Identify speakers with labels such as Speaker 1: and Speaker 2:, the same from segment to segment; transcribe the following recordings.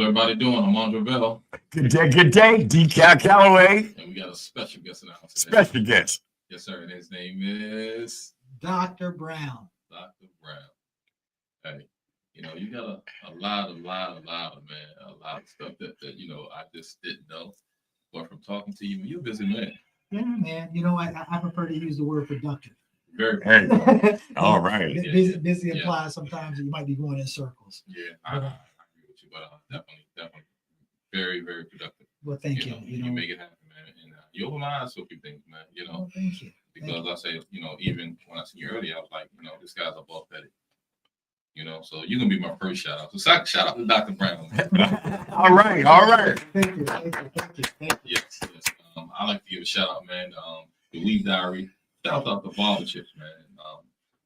Speaker 1: everybody doing? I'm Aundra.
Speaker 2: Good day. Dcal Calloway.
Speaker 1: And we got a special guest announcement.
Speaker 2: Special guest.
Speaker 1: Yes, sir. And his name is
Speaker 3: Dr. Brown.
Speaker 1: Dr. Brown. Hey, you know, you got a lot of stuff that I just didn't know. But from talking to you, you're a busy man.
Speaker 3: Yeah, man. You know, I prefer to use the word productive.
Speaker 1: Very.
Speaker 2: Hey. All right.
Speaker 3: Busy implies sometimes you might be going in circles.
Speaker 1: Yeah, I agree with you, but definitely very, very productive.
Speaker 3: Well, thank you.
Speaker 1: You make it happen, man. And you open my eyes to a few things, man.
Speaker 3: Well, thank you.
Speaker 1: Because I say, even when I seen you earlier, I was like, this guy's above petty. So you're gonna be my first shout out. So shout out to Dr. Brown.
Speaker 2: All right.
Speaker 3: Thank you.
Speaker 1: Yes. I like to give a shout out, man. The Weed Diary. Shout out to Barber Chips, man.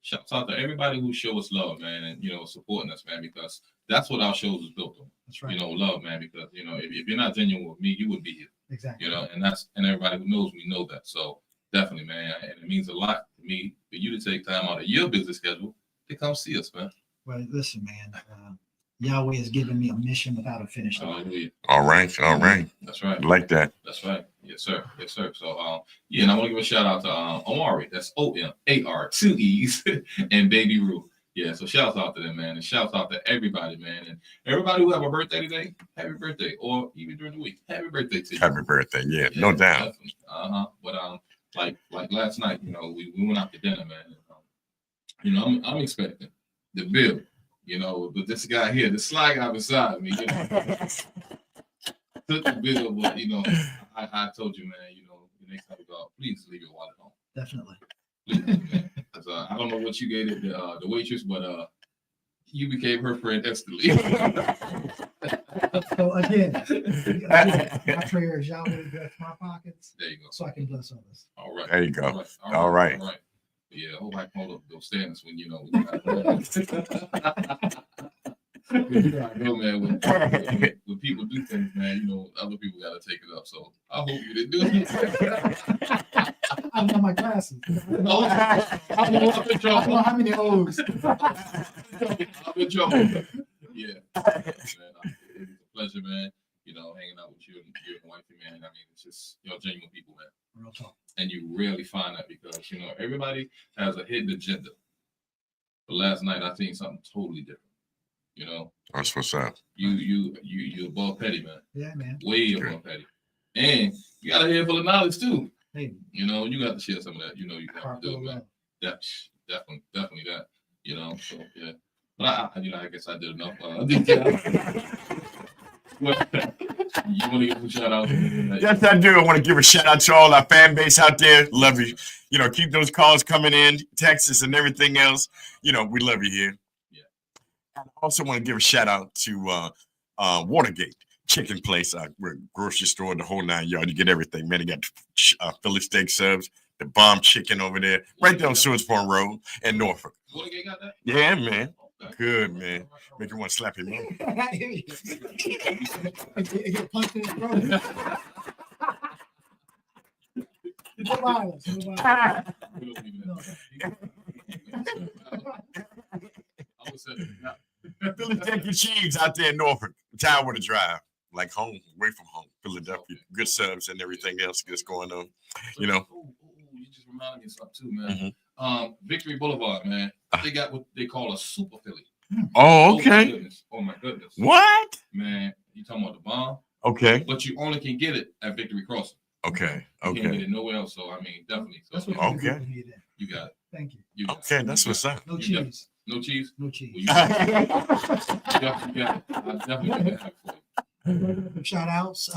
Speaker 1: Shout out to everybody who show us love, man, and supporting us, man, because that's what our shows is built on.
Speaker 3: That's right.
Speaker 1: Love, man, because if you're not genuine with me, you wouldn't be here.
Speaker 3: Exactly.
Speaker 1: And everybody who knows me know that. So definitely, man, and it means a lot to me for you to take time out of your busy schedule to come see us, man.
Speaker 3: Well, listen, man. Yahweh has given me a mission without a finish line.
Speaker 2: All right.
Speaker 1: That's right.
Speaker 2: Like that.
Speaker 1: That's right. Yes, sir. So, and I want to give a shout out to Omari. That's OMAR, 2 E's, and Baby Rue. Yeah, so shouts out to them, man, and shouts out to everybody, man, and everybody who have a birthday today, happy birthday, or even during the week, happy birthday to you.
Speaker 2: Happy birthday, yeah, no doubt.
Speaker 1: But like last night, we went out to dinner, man. And, I'm expecting the bill, but this guy here, the sly guy beside me, took the bill, but I told you, man, the next time we go out, please leave your wallet home.
Speaker 3: Definitely.
Speaker 1: Please, I don't know what you gave the waitress, but you became her friend instantly.
Speaker 3: So again, my prayer is Yahweh bless my pockets.
Speaker 1: There you go.
Speaker 3: So I can bless others.
Speaker 1: All right.
Speaker 2: There you go.
Speaker 1: All right. Yeah, I hope I can hold up those standards when man, when people do things, man, other people got to take it up. So I hope you didn't do it.
Speaker 3: I don't know my glasses.
Speaker 1: I'm in trouble.
Speaker 3: I don't know how many O's.
Speaker 1: I'm in trouble. Yeah. Man, it's a pleasure, man. Hanging out with you and your wifey, man. I mean, it's just genuine people, man.
Speaker 3: Real talk.
Speaker 1: And you rarely find that because everybody has a hidden agenda. But last night I seen something totally different.
Speaker 2: That's what's up.
Speaker 1: You above petty, man.
Speaker 3: Yeah, man.
Speaker 1: Way above petty. And you got a head full of knowledge too.
Speaker 3: Hey.
Speaker 1: You got to share some of that. You have to do it, man. That's definitely that. So yeah. But I guess I did enough. You want to give a shout out?
Speaker 2: Yes, I do. I want to give a shout out to all our fan base out there. Love you. Keep those calls coming in, Texas and everything else. We love you here.
Speaker 1: Yeah.
Speaker 2: I also want to give a shout out to Watergate Chicken Place. We're a grocery store, the whole 9 yards. You get everything, man. They got Philly steak subs, the bomb chicken over there, right there on Sewardsport Road in Norfolk.
Speaker 1: Watergate got that?
Speaker 2: Yeah, man. Good, man. Make you want to slap him.
Speaker 3: Get punched in the throat. No violence.
Speaker 2: Philly steak and cheese out there in Norfolk. Tower to drive. Like home, away from home. Philadelphia. Good subs and everything else that's going on.
Speaker 1: You just reminded me of something too, man. Victory Boulevard, man. They got what they call a super Philly.
Speaker 2: Oh, okay.
Speaker 1: Oh my goodness.
Speaker 2: What?
Speaker 1: Man, you talking about the bomb?
Speaker 2: Okay.
Speaker 1: But you only can get it at Victory Crossing.
Speaker 2: Okay.
Speaker 1: You can't get it nowhere else. So I mean, definitely.
Speaker 3: That's what
Speaker 2: okay.
Speaker 1: You got it.
Speaker 3: Thank you.
Speaker 2: Okay, that's what's up.
Speaker 3: No cheese.
Speaker 1: No cheese?
Speaker 3: No cheese.
Speaker 1: You got it. I definitely got it for you.
Speaker 3: Shout outs.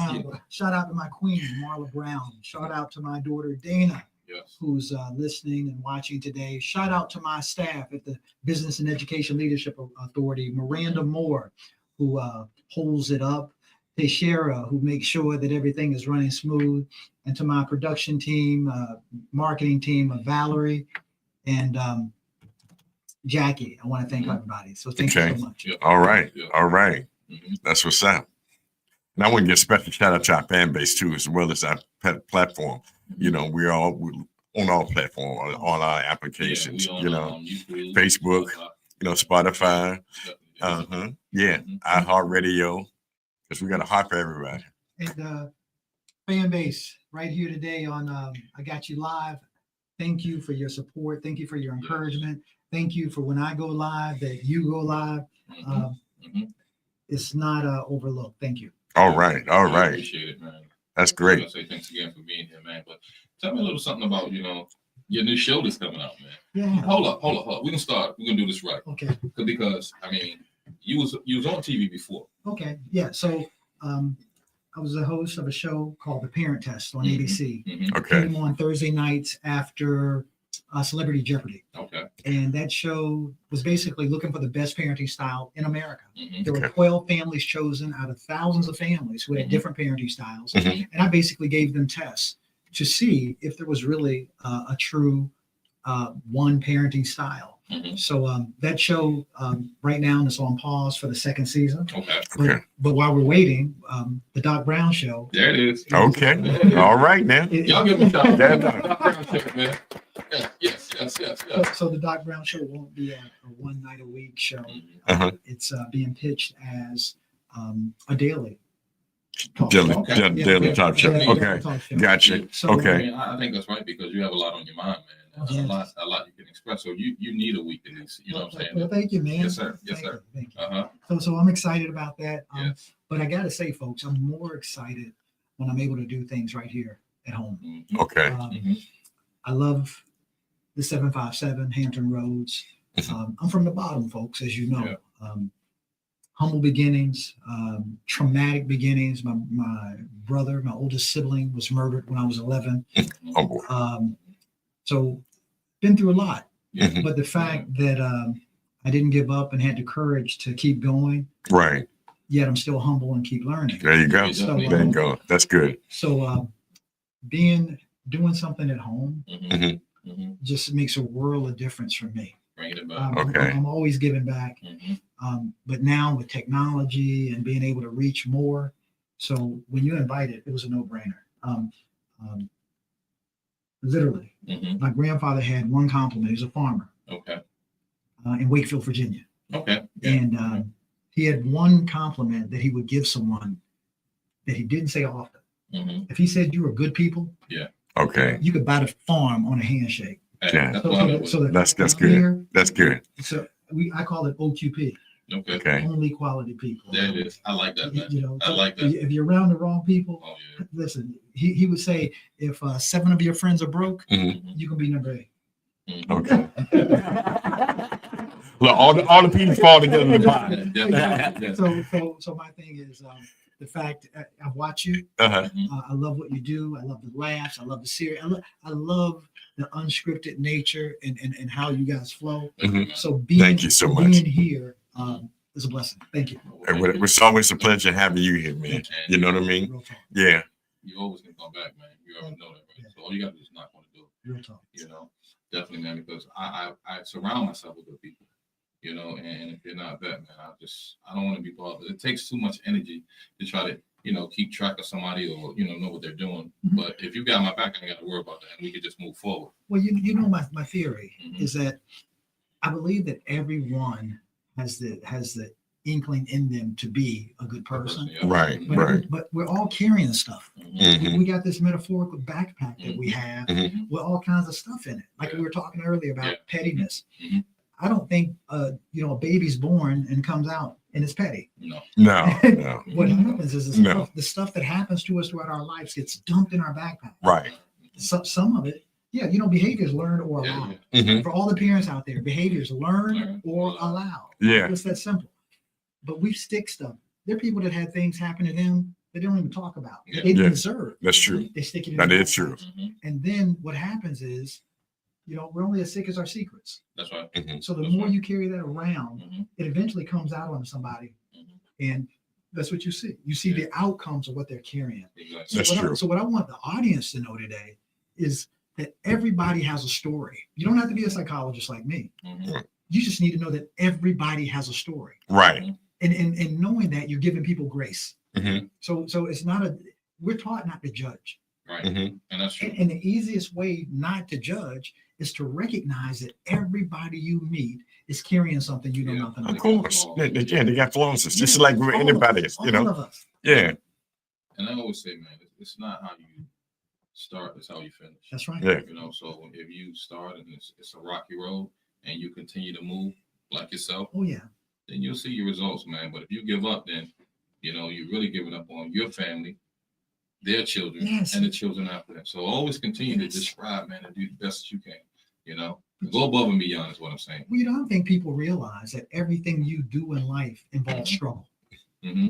Speaker 3: Shout out to my queen, Marla Brown. Shout out to my daughter, Dana.
Speaker 1: Yes.
Speaker 3: Who's listening and watching today. Shout out to my staff at the Business and Education Leadership Authority, Miranda Moore, who holds it up, Teixeira, who makes sure that everything is running smooth, and to my production team, marketing team of Valerie and Jackie. I want to thank everybody. So thank you so much.
Speaker 1: Yeah.
Speaker 2: All right.
Speaker 1: Yeah.
Speaker 2: All right.
Speaker 1: Mm-hmm.
Speaker 2: That's what's up. And I want to give a special shout out to our fan base too, as well as our platform. We're all on all platforms, on all our applications,
Speaker 1: YouTube,
Speaker 2: Facebook, Spotify, iHeartRadio, because we got a heart for everybody.
Speaker 3: And fan base right here today on I Got You Live. Thank you for your support. Thank you for your encouragement. Thank you for when I go live that you go live. It's not overlooked. Thank you.
Speaker 2: All right.
Speaker 1: I appreciate it, man.
Speaker 2: That's
Speaker 1: I
Speaker 2: great.
Speaker 1: want to say thanks again for being here, man. But tell me a little something about, your new show that's coming out, man.
Speaker 3: Yeah.
Speaker 1: Hold up. We can start. We're gonna do this right.
Speaker 3: Okay.
Speaker 1: Because I mean, you was on TV before.
Speaker 3: Okay. Yeah. So I was the host of a show called The Parent Test on ABC.
Speaker 2: Okay.
Speaker 3: Came on Thursday nights after Celebrity Jeopardy.
Speaker 1: Okay.
Speaker 3: And that show was basically looking for the best parenting style in America. There were
Speaker 2: Okay.
Speaker 3: 12 families chosen out of thousands of families who had different parenting styles.
Speaker 2: Mhm.
Speaker 3: And I basically gave them tests to see if there was really a true one parenting style. So that show right now is on pause for the second season.
Speaker 1: Okay.
Speaker 2: Okay.
Speaker 3: But while we're waiting, the Doc Brown show.
Speaker 1: There it is.
Speaker 2: Okay. All right, man.
Speaker 1: Y'all give me a shout.
Speaker 2: Yeah,
Speaker 1: Doc Brown show, man. Yes.
Speaker 3: So the Doc Brown show won't be a one night a week show.
Speaker 2: Uh-huh.
Speaker 3: It's being pitched as a daily talk
Speaker 2: Daily,
Speaker 3: show.
Speaker 1: Okay.
Speaker 2: daily talk show.
Speaker 3: Yeah,
Speaker 2: Okay.
Speaker 3: talk show.
Speaker 2: Gotcha.
Speaker 3: So,
Speaker 1: I
Speaker 2: Okay.
Speaker 1: mean, I think that's right because you have a lot on your mind, man. There's
Speaker 3: Yes.
Speaker 1: a lot you can express. So you need a week at least. You know what I'm saying?
Speaker 3: Well, thank you, man.
Speaker 1: Yes, sir. Yes,
Speaker 3: Thank
Speaker 1: sir.
Speaker 3: you, thank you.
Speaker 1: Uh-huh.
Speaker 3: So I'm excited about that.
Speaker 1: Yes.
Speaker 3: But I got to say, folks, I'm more excited when I'm able to do things right here at home.
Speaker 1: Mhm.
Speaker 2: Okay.
Speaker 3: I love the 757 Hampton Roads. I'm from the bottom, folks, as you know. Humble beginnings, traumatic beginnings. My brother, my oldest sibling, was murdered when I was 11.
Speaker 2: Oh, boy.
Speaker 3: So been through a lot.
Speaker 1: Yeah.
Speaker 3: But the fact that I didn't give up and had the courage to keep going,
Speaker 2: Right.
Speaker 3: yet I'm still humble and keep learning.
Speaker 2: There you go.
Speaker 3: So,
Speaker 2: There you go. That's good.
Speaker 3: So doing something at home just makes a world of difference for me.
Speaker 1: Bring it back.
Speaker 2: Okay.
Speaker 3: I'm always giving back. But now with technology and being able to reach more. So when you invited, it was a no-brainer. Literally, my grandfather had one compliment. He was a farmer
Speaker 1: Okay.
Speaker 3: in Wakefield, Virginia.
Speaker 1: Okay.
Speaker 3: And he had one compliment that he would give someone that he didn't say often. If he said you were good people,
Speaker 2: Okay.
Speaker 3: you could buy the farm on a handshake.
Speaker 2: Yeah.
Speaker 1: That's what I meant.
Speaker 2: That's good.
Speaker 3: Here,
Speaker 2: That's good.
Speaker 3: so I call it OQP,
Speaker 1: Okay.
Speaker 2: Okay.
Speaker 3: only quality people.
Speaker 1: There it is. I like that, man.
Speaker 3: You know,
Speaker 1: I like that.
Speaker 3: if you're around the wrong people,
Speaker 1: Oh, yeah.
Speaker 3: listen, he would say, if 7 of your friends are broke, you can be number 8.
Speaker 2: Okay. Look, all the pieces fall together in the pie.
Speaker 1: Definitely.
Speaker 3: So my thing is the fact I watch you.
Speaker 2: Uh-huh.
Speaker 3: I love what you do. I love the laughs. I love the serious. I love the unscripted nature and how you guys flow. So
Speaker 2: Thank you so much.
Speaker 3: Being here is a blessing. Thank you.
Speaker 2: And it's always a pleasure having you here, man. You know what I mean?
Speaker 3: Real talk.
Speaker 2: Yeah.
Speaker 1: You always can come back, man. You already know that, right? So all you gotta do is knock on the door.
Speaker 3: Real talk.
Speaker 1: Definitely, man, because I surround myself with good people, and if you're not that, man, I don't want to be bothered. It takes too much energy to try to, keep track of somebody or, know what they're doing. But if you got my back, I ain't got to worry about that. And we can just move forward.
Speaker 3: Well, you know, my theory is that I believe that everyone has the inkling in them to be a good person.
Speaker 2: Right.
Speaker 3: But we're all carrying stuff.
Speaker 2: Mhm.
Speaker 3: We got this metaphorical backpack that we have with all kinds of stuff in it. Like we were talking earlier about pettiness. I don't think a baby's born and comes out and it's petty.
Speaker 1: No.
Speaker 3: What happens is the stuff that happens to us throughout our lives gets dumped in our backpack.
Speaker 2: Right.
Speaker 3: Some of it, behaviors learned or allowed. For all the parents out there, behaviors learned or allowed.
Speaker 2: Yeah.
Speaker 3: It's that simple. But we stick stuff. There are people that had things happen to them they don't even talk about. They didn't deserve.
Speaker 2: That's true.
Speaker 3: They stick it in.
Speaker 2: That is true.
Speaker 3: And then what happens is, we're only as sick as our secrets.
Speaker 1: That's right.
Speaker 3: So the more you carry that around, it eventually comes out on somebody. And that's what you see. You see the outcomes of what they're carrying.
Speaker 1: Exactly.
Speaker 2: That's true.
Speaker 3: So what I want the audience to know today is that everybody has a story. You don't have to be a psychologist like me. You just need to know that everybody has a story.
Speaker 2: Right.
Speaker 3: And knowing that, you're giving people grace. So it's not we're taught not to judge.
Speaker 1: Right.
Speaker 2: Mhm.
Speaker 1: And that's true.
Speaker 3: And the easiest way not to judge is to recognize that everybody you meet is carrying something you know
Speaker 1: Yeah.
Speaker 3: nothing
Speaker 2: Of
Speaker 3: about.
Speaker 2: course. They got flaws. It's just
Speaker 3: Yeah,
Speaker 2: like with
Speaker 3: all of
Speaker 2: anybody
Speaker 3: us,
Speaker 2: else, you
Speaker 3: all
Speaker 2: know.
Speaker 3: of us.
Speaker 2: Yeah.
Speaker 1: And I always say, man, it's not how you start, it's how you finish.
Speaker 3: That's right.
Speaker 2: Yeah.
Speaker 1: You know, so if you start and it's a rocky road and you continue to move like yourself,
Speaker 3: Oh yeah.
Speaker 1: then you'll see your results, man. But if you give up, then you know you're really giving up on your family, their children,
Speaker 3: Yes.
Speaker 1: and the children after them. So always continue
Speaker 3: Yes.
Speaker 1: to just strive, man, and do the best you can. You know, go above and beyond is what I'm saying.
Speaker 3: Well, you don't think people realize that everything you do in life involves struggle.
Speaker 1: Mm-hmm.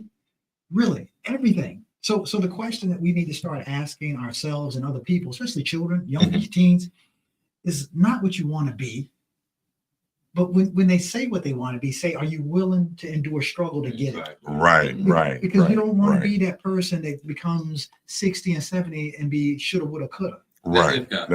Speaker 3: Really, everything. So the question that we need to start asking ourselves and other people, especially children, young teens, is not what you want to be, but when they say what they want to be, say, are you willing to endure struggle to get it?
Speaker 2: Right. Right.
Speaker 3: Because
Speaker 2: right,
Speaker 3: you don't want
Speaker 2: right,
Speaker 3: to be that person that becomes 60 and 70 and be shoulda, woulda, coulda.
Speaker 2: Right.
Speaker 1: Yeah.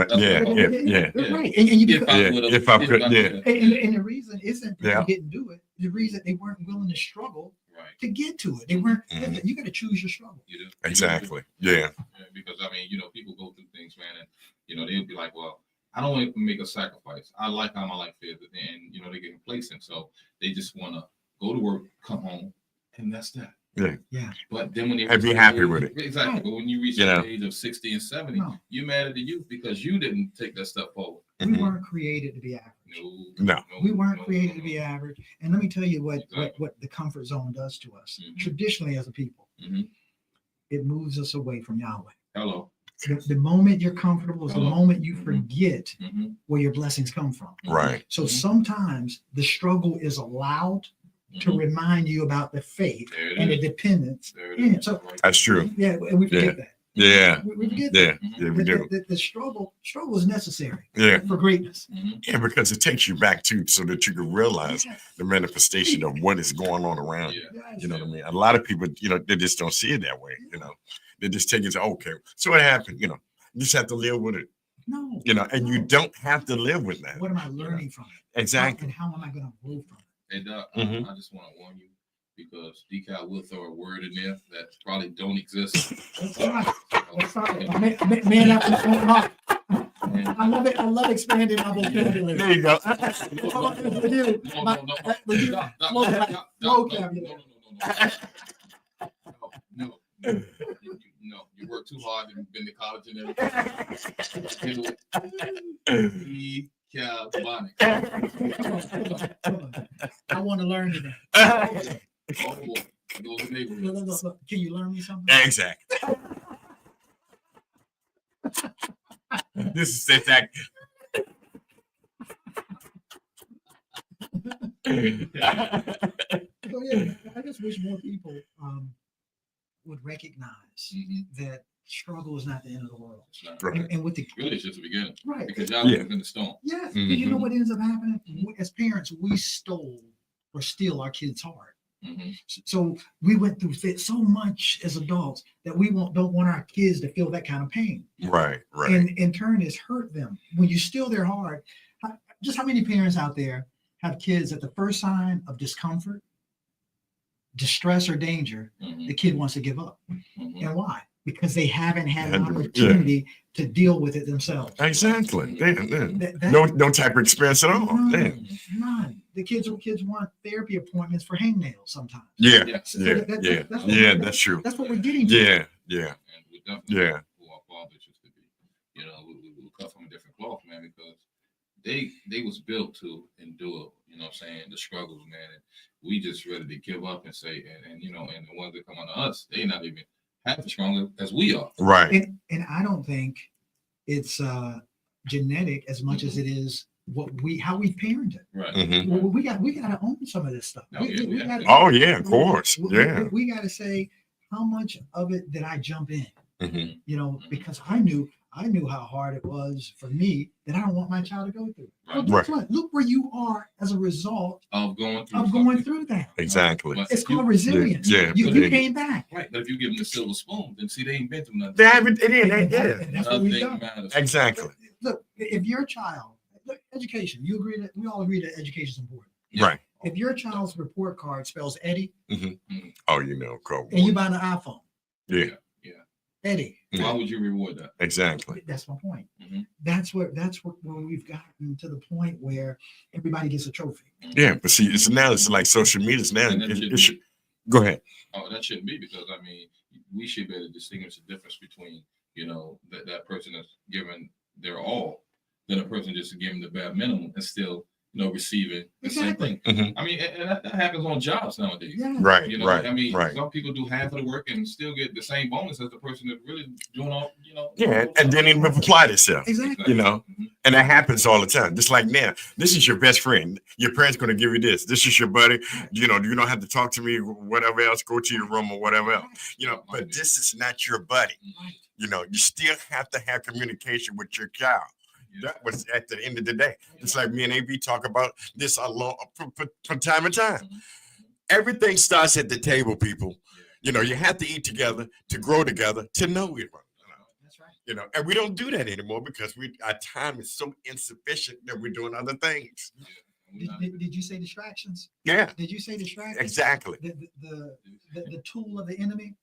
Speaker 3: Right. And you become,
Speaker 2: If I could, yeah.
Speaker 3: and the reason isn't that
Speaker 2: Yeah.
Speaker 3: they didn't do it. The reason they weren't willing to struggle
Speaker 1: Right.
Speaker 3: to get to it. They weren't.
Speaker 2: Mhm.
Speaker 3: You got to choose your struggle.
Speaker 1: You do.
Speaker 2: Exactly.
Speaker 1: You
Speaker 2: Yeah.
Speaker 1: do. Because I mean, you know, people go through things, man, and you know they'll be like, well, I don't want to make a sacrifice. I like how my life is, and you know they get complacent, so they just want to go to work, come home, and that's that.
Speaker 3: Yeah.
Speaker 1: But then when they
Speaker 2: And be
Speaker 1: reach the
Speaker 2: happy
Speaker 1: age-
Speaker 2: with it.
Speaker 1: exactly.
Speaker 3: Right.
Speaker 1: But when you reach
Speaker 2: You
Speaker 1: the
Speaker 2: know.
Speaker 1: age of 60 and 70,
Speaker 3: No.
Speaker 1: you're mad at the youth because you didn't take that step forward.
Speaker 3: We
Speaker 2: Mhm.
Speaker 3: weren't created to be average.
Speaker 2: No.
Speaker 3: We weren't created to be average. And let me tell you what
Speaker 1: Exactly.
Speaker 3: the comfort zone does to us.
Speaker 1: Mhm.
Speaker 3: Traditionally, as a people,
Speaker 1: Mhm.
Speaker 3: it moves us away from Yahweh.
Speaker 1: Hello.
Speaker 3: The moment you're comfortable is the
Speaker 1: Hello.
Speaker 3: moment you
Speaker 1: Mhm.
Speaker 3: forget
Speaker 1: Mm-hmm.
Speaker 3: where your blessings come from.
Speaker 2: Right.
Speaker 3: So
Speaker 1: Mhm.
Speaker 3: sometimes the struggle is allowed to
Speaker 1: Mhm.
Speaker 3: remind you about the faith
Speaker 1: There it
Speaker 3: and the
Speaker 1: is.
Speaker 3: dependence
Speaker 1: There it
Speaker 3: in
Speaker 1: is.
Speaker 3: it. So
Speaker 1: Right.
Speaker 2: That's true.
Speaker 3: yeah, and we forget that.
Speaker 2: Yeah.
Speaker 3: We forget
Speaker 2: Yeah.
Speaker 3: that.
Speaker 2: Yeah. We do.
Speaker 3: The struggle is necessary
Speaker 2: Yeah.
Speaker 3: for greatness.
Speaker 1: Mhm.
Speaker 2: Yeah. Because it takes you back to so that you can realize
Speaker 3: Yes.
Speaker 2: the manifestation of what is going on around you.
Speaker 1: Yeah.
Speaker 3: Yes.
Speaker 2: You know what I mean? A lot of people, you know, they just don't see it that way. You know, they just take it to, okay, so what happened? You know, you just have to live with it,
Speaker 3: No.
Speaker 2: you know, and you
Speaker 3: no.
Speaker 2: don't have to live with that.
Speaker 3: What am I learning from it?
Speaker 2: Exactly.
Speaker 3: And how am I going to grow from it?
Speaker 1: Hey, Doc,
Speaker 2: Mhm.
Speaker 1: I just want to warn you because Dcal will throw a word in there that probably don't exist.
Speaker 3: That's right. That's right.
Speaker 1: And-
Speaker 3: Man,
Speaker 1: and-
Speaker 3: I love it. I love expanding my vocabulary.
Speaker 2: There you go.
Speaker 1: No, you work too hard and been to college and everything. Calloway.
Speaker 3: I want to learn today.
Speaker 1: Oh boy, those are neighborhoods.
Speaker 3: Look. Can you learn me something?
Speaker 2: Exactly. This is exactly.
Speaker 3: So yeah, I just wish more people would recognize
Speaker 1: Mhm.
Speaker 3: that struggle is not the end of the world.
Speaker 1: It's not-
Speaker 2: Right.
Speaker 3: And with the
Speaker 1: Really, it's just the beginning
Speaker 3: right,
Speaker 1: because y'all
Speaker 2: Yeah.
Speaker 1: live in the storm.
Speaker 3: yes, and you know
Speaker 2: Mhm.
Speaker 3: what ends up happening? As parents, we stole or steal our kids' heart.
Speaker 1: Mhm.
Speaker 3: So we went through so much as adults that we don't want our kids to feel that kind of pain.
Speaker 2: Right. Right.
Speaker 3: And in turn, it's hurt them. When you steal their heart, just how many parents out there have kids at the first sign of discomfort, distress, or danger,
Speaker 1: Mhm.
Speaker 3: the kid wants to give up?
Speaker 1: Mhm.
Speaker 3: And why? Because they haven't had an
Speaker 2: Yeah.
Speaker 3: opportunity to deal with it themselves.
Speaker 2: Exactly.
Speaker 3: That-
Speaker 2: No type of experience at all.
Speaker 3: None, none. The kids want therapy appointments for hangnails sometimes.
Speaker 2: Yeah.
Speaker 1: Yeah.
Speaker 3: So
Speaker 2: Yeah.
Speaker 3: that's
Speaker 2: Yeah.
Speaker 3: what-
Speaker 2: Yeah. That's true.
Speaker 3: That's what we're getting to.
Speaker 2: Yeah. Yeah.
Speaker 1: And we definitely
Speaker 2: Yeah.
Speaker 1: who our fathers used to be. You know, we cut from a different cloth, man, because they was built to endure, you know what I'm saying, the struggles, man. And we just ready to give up and say, and you know, and the ones that come on to us, they not even half as strong as we are.
Speaker 2: Right.
Speaker 3: And I don't think it's genetic as much as it is how we parented.
Speaker 1: Right.
Speaker 2: Mhm.
Speaker 3: Well, we got to own some of this stuff.
Speaker 1: Oh, yeah,
Speaker 3: We
Speaker 1: yeah.
Speaker 3: gotta-
Speaker 2: Oh yeah. Of course. Yeah.
Speaker 3: We got to say how much of it did I jump in?
Speaker 2: Mhm.
Speaker 3: You know, because I knew how hard it was for me that I don't want my child to go through. Well,
Speaker 1: Right.
Speaker 3: guess what? Look where you are as a result
Speaker 1: Of going through
Speaker 3: of
Speaker 1: something.
Speaker 3: going through that.
Speaker 2: Exactly.
Speaker 1: But
Speaker 3: It's
Speaker 1: if you-
Speaker 3: called resilience.
Speaker 2: Yeah.
Speaker 3: You came back.
Speaker 1: Right, but if you give them the silver spoon, then see they ain't been through nothing.
Speaker 2: They haven't. It is.
Speaker 3: And
Speaker 2: Yeah.
Speaker 3: that's what we've
Speaker 1: Nothing
Speaker 3: done.
Speaker 1: matters.
Speaker 2: Exactly.
Speaker 3: Look, if your child, education, we all agree that education is important.
Speaker 1: Yeah.
Speaker 2: Right.
Speaker 3: If your child's report card spells Eddie
Speaker 2: Oh, you know, Cole.
Speaker 3: and you buy an iPhone,
Speaker 2: Yeah.
Speaker 3: Eddie.
Speaker 1: Why would you reward that?
Speaker 2: Exactly.
Speaker 3: That's my point.
Speaker 1: Mhm.
Speaker 3: That's where we've gotten to the point where everybody gets a trophy.
Speaker 2: Yeah, but see, it's like social media. It's now.
Speaker 1: And that
Speaker 2: It
Speaker 1: should
Speaker 2: should, go ahead.
Speaker 1: Oh, that shouldn't be, because I mean, we should be able to distinguish the difference between, you know, that person that's giving their all than a person just giving the bare minimum and still, you know, receiving the same thing.
Speaker 2: Mhm.
Speaker 1: I mean, and that happens on jobs nowadays.
Speaker 3: Yeah.
Speaker 2: Right,
Speaker 1: You know,
Speaker 2: right,
Speaker 1: I mean,
Speaker 2: right.
Speaker 1: some people do half of the work and still get the same bonus as the person that's really doing all, you know.
Speaker 2: Yeah, and then even apply themselves.
Speaker 3: Exactly.
Speaker 2: You know,
Speaker 1: Mhm.
Speaker 2: and that happens all the time. Just like now, this is your best friend. Your parents going to give you this. This is your buddy. You know, you don't have to talk to me, whatever else, go to your room or whatever else. You know, but this is not your buddy.
Speaker 3: Right.
Speaker 2: You know, you still have to have communication with your child. That was at the end of the day. Just like me and AB talk about this a lot from time to time. Everything starts at the table, people. You know, you have to eat together, to grow together, to know it.
Speaker 3: That's right.
Speaker 2: You know, and we don't do that anymore because our time is so insufficient that we're doing other things.
Speaker 3: Did you say distractions?
Speaker 2: Yeah,
Speaker 3: Did you say distractions?
Speaker 2: exactly.
Speaker 3: The tool of the enemy?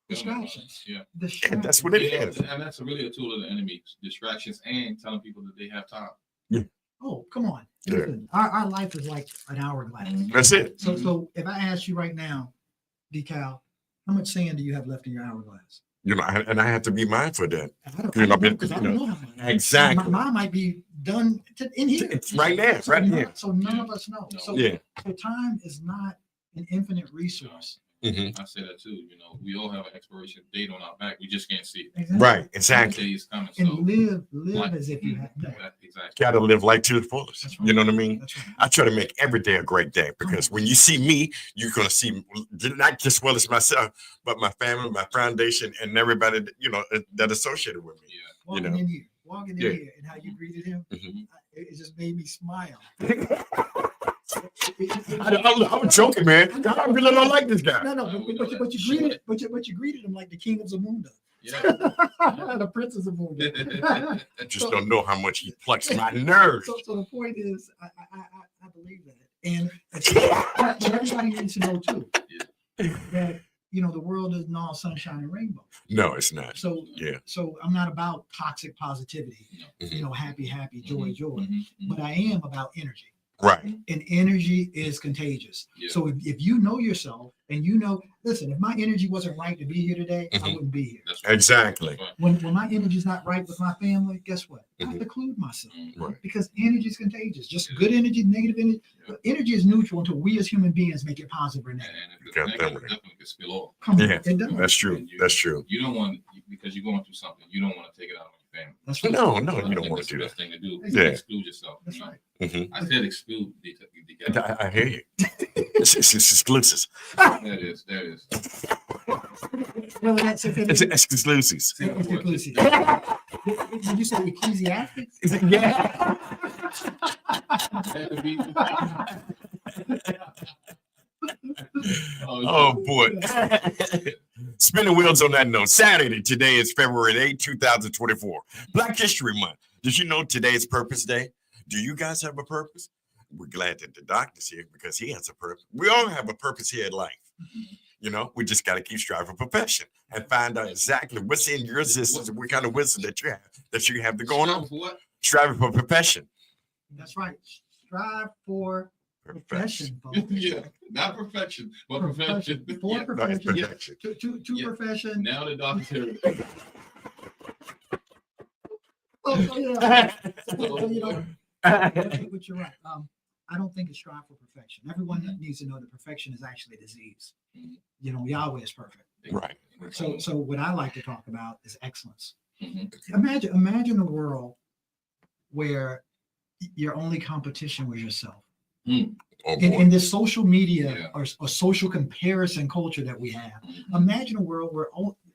Speaker 3: Distractions.
Speaker 1: Yeah.
Speaker 2: And that's what it is.
Speaker 1: And that's really a tool of the enemy, distractions and telling people that they have time.
Speaker 3: Oh, come on.
Speaker 2: Yeah.
Speaker 3: Listen, our life is like an hourglass.
Speaker 2: That's it.
Speaker 3: So if I ask you right now, Dcal, how much sand do you have left in your hourglass?
Speaker 2: You know, and I have to be mindful of that.
Speaker 3: I don't,
Speaker 2: You know,
Speaker 3: because I don't
Speaker 2: you
Speaker 3: know
Speaker 2: know,
Speaker 3: how much.
Speaker 2: exactly.
Speaker 3: Mine might be done in here.
Speaker 2: It's right there,
Speaker 3: So
Speaker 2: right
Speaker 3: none-
Speaker 2: here.
Speaker 3: So none of us know.
Speaker 1: No.
Speaker 3: So,
Speaker 2: Yeah.
Speaker 3: so time is not an infinite resource.
Speaker 2: Mhm.
Speaker 1: I say that too. You know, we all have an expiration date on our back. We just can't see it.
Speaker 3: Exactly.
Speaker 2: Right,
Speaker 1: The
Speaker 2: exactly.
Speaker 1: day is coming.
Speaker 3: And
Speaker 1: So
Speaker 3: live
Speaker 1: like-
Speaker 3: as if you had that.
Speaker 1: Exactly.
Speaker 2: Got to live life to the fullest.
Speaker 3: That's right.
Speaker 2: You know what I mean?
Speaker 3: That's right.
Speaker 2: I try to make every day a great day because when you see me, you're going to see not just well as myself, but my family, my foundation, and everybody that, you know, that associated with me.
Speaker 1: Yeah.
Speaker 3: Walking
Speaker 2: know.
Speaker 3: in here, walking in
Speaker 2: Yeah.
Speaker 3: here, and how you greeted him,
Speaker 2: Mhm.
Speaker 3: it just made me smile.
Speaker 2: I'm joking, man. I really don't like this guy.
Speaker 3: No, but you greeted him like the king of Zamunda,
Speaker 1: Yeah.
Speaker 3: the prince of Zamunda.
Speaker 2: I just don't know how much he plucks my nerves.
Speaker 3: So the point is, I believe that, and but everybody needs to know too that you know the world isn't all sunshine and rainbow.
Speaker 2: No, it's not.
Speaker 3: So
Speaker 2: Yeah.
Speaker 3: so I'm not about toxic positivity,
Speaker 2: Mhm.
Speaker 3: you know, happy, joy, joy,
Speaker 1: Mhm.
Speaker 3: but I am about energy.
Speaker 2: Right.
Speaker 3: And energy is contagious.
Speaker 1: Yeah.
Speaker 3: So if you know yourself and you know, listen, if my energy wasn't right to be here today, I
Speaker 2: Mhm.
Speaker 3: wouldn't be here.
Speaker 1: That's right.
Speaker 2: Exactly.
Speaker 1: That's right.
Speaker 3: When my energy's not right with my family, guess what? I have to include myself
Speaker 2: Right.
Speaker 3: because energy is contagious. Just good energy, negative energy.
Speaker 1: Yeah.
Speaker 3: Energy is neutral until we as human beings make it positive or negative.
Speaker 1: And if it's
Speaker 2: Got that
Speaker 1: negative,
Speaker 2: right.
Speaker 1: it definitely can spill off.
Speaker 3: Come on,
Speaker 2: Yeah.
Speaker 3: it does.
Speaker 2: That's true. That's true.
Speaker 1: You don't want, because you're going through something, you don't want to take it out on your family.
Speaker 3: That's right.
Speaker 2: No,
Speaker 1: So
Speaker 2: no,
Speaker 1: I
Speaker 2: you
Speaker 1: think
Speaker 2: don't want
Speaker 1: that's
Speaker 2: to do
Speaker 1: the
Speaker 2: that.
Speaker 1: best thing to do.
Speaker 3: Yeah.
Speaker 1: Exclude yourself.
Speaker 3: That's
Speaker 1: you know?
Speaker 3: right.
Speaker 2: Mhm.
Speaker 1: I said exclude the
Speaker 2: I hear you. It's exclusives.
Speaker 1: There it is. There it is.
Speaker 3: Well, that's if
Speaker 2: It's exclusives.
Speaker 3: It's inclusive. Did you say ecclesiastics?
Speaker 2: Yeah. Oh boy. Spinning wheels on that note. Saturday, today is February 8, 2024. Black History Month. Did you know today is Purpose Day? Do you guys have a purpose? We're glad that the doctor's here because he has a purpose. We all have a purpose here in life. You know, we just got to keep striving for perfection and find out exactly what's in your existence and what kind of wisdom that you have to go on.
Speaker 1: What?
Speaker 2: Striving for perfection.
Speaker 3: That's right. Strive for profession, folks.
Speaker 1: Yeah, not perfection, but perfection.
Speaker 3: For
Speaker 1: Yeah.
Speaker 2: No, it's
Speaker 3: profession.
Speaker 2: perfection.
Speaker 3: To
Speaker 1: Yeah.
Speaker 3: profession.
Speaker 1: Now the doctor's here.
Speaker 3: Oh, yeah. So, you know, but you're right. I don't think it's strive for perfection. Everyone needs to know that perfection is actually a disease.
Speaker 1: Mhm.
Speaker 3: You know, Yahweh is perfect.
Speaker 2: Right.
Speaker 3: So what I like to talk about is excellence.
Speaker 1: Mhm.
Speaker 3: Imagine a world where your only competition was yourself.
Speaker 2: Oh
Speaker 3: In
Speaker 2: boy.
Speaker 3: this social media
Speaker 1: Yeah.
Speaker 3: or social comparison culture that we have,
Speaker 1: Mhm.
Speaker 3: imagine a world where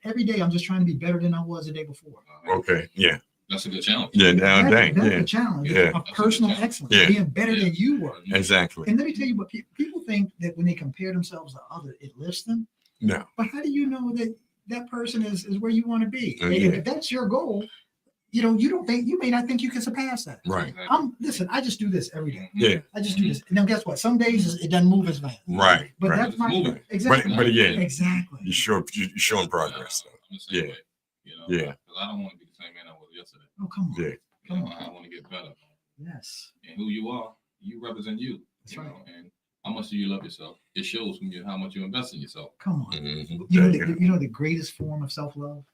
Speaker 3: every day I'm just trying to be better than I was the day before.
Speaker 2: Okay. Yeah.
Speaker 1: That's a good challenge.
Speaker 2: Yeah. Now, dang.
Speaker 3: That's
Speaker 2: Yeah.
Speaker 3: the challenge
Speaker 2: Yeah.
Speaker 3: of personal excellence,
Speaker 2: Yeah.
Speaker 3: being better
Speaker 1: Yeah.
Speaker 3: than you were.
Speaker 2: Exactly.
Speaker 3: And let me tell you what people think that when they compare themselves to others, it lifts them.
Speaker 2: No.
Speaker 3: But how do you know that that person is where you want to be?
Speaker 2: Oh,
Speaker 3: And
Speaker 2: yeah.
Speaker 3: if that's your goal, you know, you may not think you can surpass that.
Speaker 2: Right.
Speaker 3: Listen, I just do this every day.
Speaker 2: Yeah.
Speaker 3: I just do this. Now, guess what? Some days it doesn't move as fast.
Speaker 2: Right.
Speaker 3: But
Speaker 2: Right.
Speaker 3: that's
Speaker 1: It's
Speaker 3: my
Speaker 1: moving.
Speaker 3: exactly.
Speaker 2: But again,
Speaker 3: Exactly.
Speaker 2: you're showing progress.
Speaker 1: the same
Speaker 2: Yeah.
Speaker 1: way. You know,
Speaker 2: Yeah.
Speaker 1: because I don't want to be the same man I was yesterday.
Speaker 3: Oh, come on.
Speaker 2: Yeah.
Speaker 1: You know, I want to get better.
Speaker 3: Yes.
Speaker 1: And who you are, you represent you.
Speaker 3: That's
Speaker 1: you
Speaker 3: right.
Speaker 1: know, and how much do you love yourself? It shows from you how much you invest in yourself.
Speaker 3: Come on.
Speaker 2: Mhm.
Speaker 3: You know,
Speaker 2: There you go.
Speaker 3: you know the greatest form of self-love?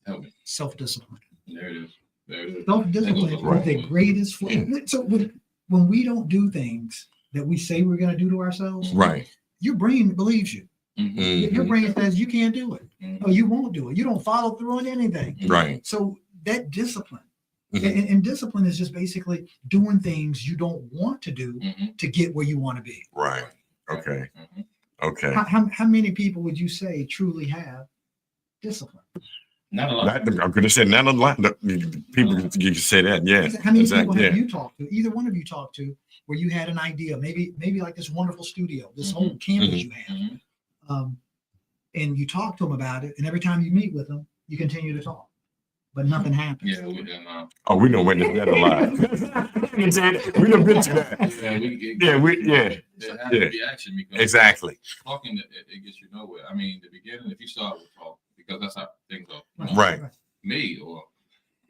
Speaker 1: Help me.
Speaker 3: Self-discipline.
Speaker 1: There it is. There it is.
Speaker 3: Self-discipline is
Speaker 1: Right.
Speaker 3: the greatest form. So when we don't do things that we say we're going to do to ourselves,
Speaker 2: Right.
Speaker 3: your brain believes you.
Speaker 1: Mhm.
Speaker 3: Your brain says you can't do it.
Speaker 1: Mhm.
Speaker 3: Or you won't do it. You don't follow through on anything.
Speaker 2: Right.
Speaker 3: So that discipline,
Speaker 2: Mhm.
Speaker 3: and discipline is just basically doing things you don't want to do
Speaker 1: Mhm.
Speaker 3: to get where you want to be.
Speaker 2: Right. Okay.
Speaker 1: Mhm.
Speaker 2: Okay.
Speaker 3: How many people would you say truly have discipline?
Speaker 1: Not a lot.
Speaker 2: I'm going to say not a lot. People, you can say that. Yeah.
Speaker 3: How many
Speaker 2: Exactly.
Speaker 3: people have
Speaker 2: Yeah.
Speaker 3: you talked to? Either one of you talked to where you had an idea, maybe like this wonderful studio, this whole campus
Speaker 2: Mhm.
Speaker 3: you have,
Speaker 1: Mhm.
Speaker 3: and you talk to them about it, and every time you meet with them, you continue to talk, but nothing happens.
Speaker 1: Yeah, we done.
Speaker 2: Oh, we don't witness that a lot. We done been through that.
Speaker 1: There has to be action because
Speaker 2: Exactly.
Speaker 1: talking it gets you nowhere. I mean, the beginning, if you start with talk, because that's how things are
Speaker 2: Right.
Speaker 1: made, or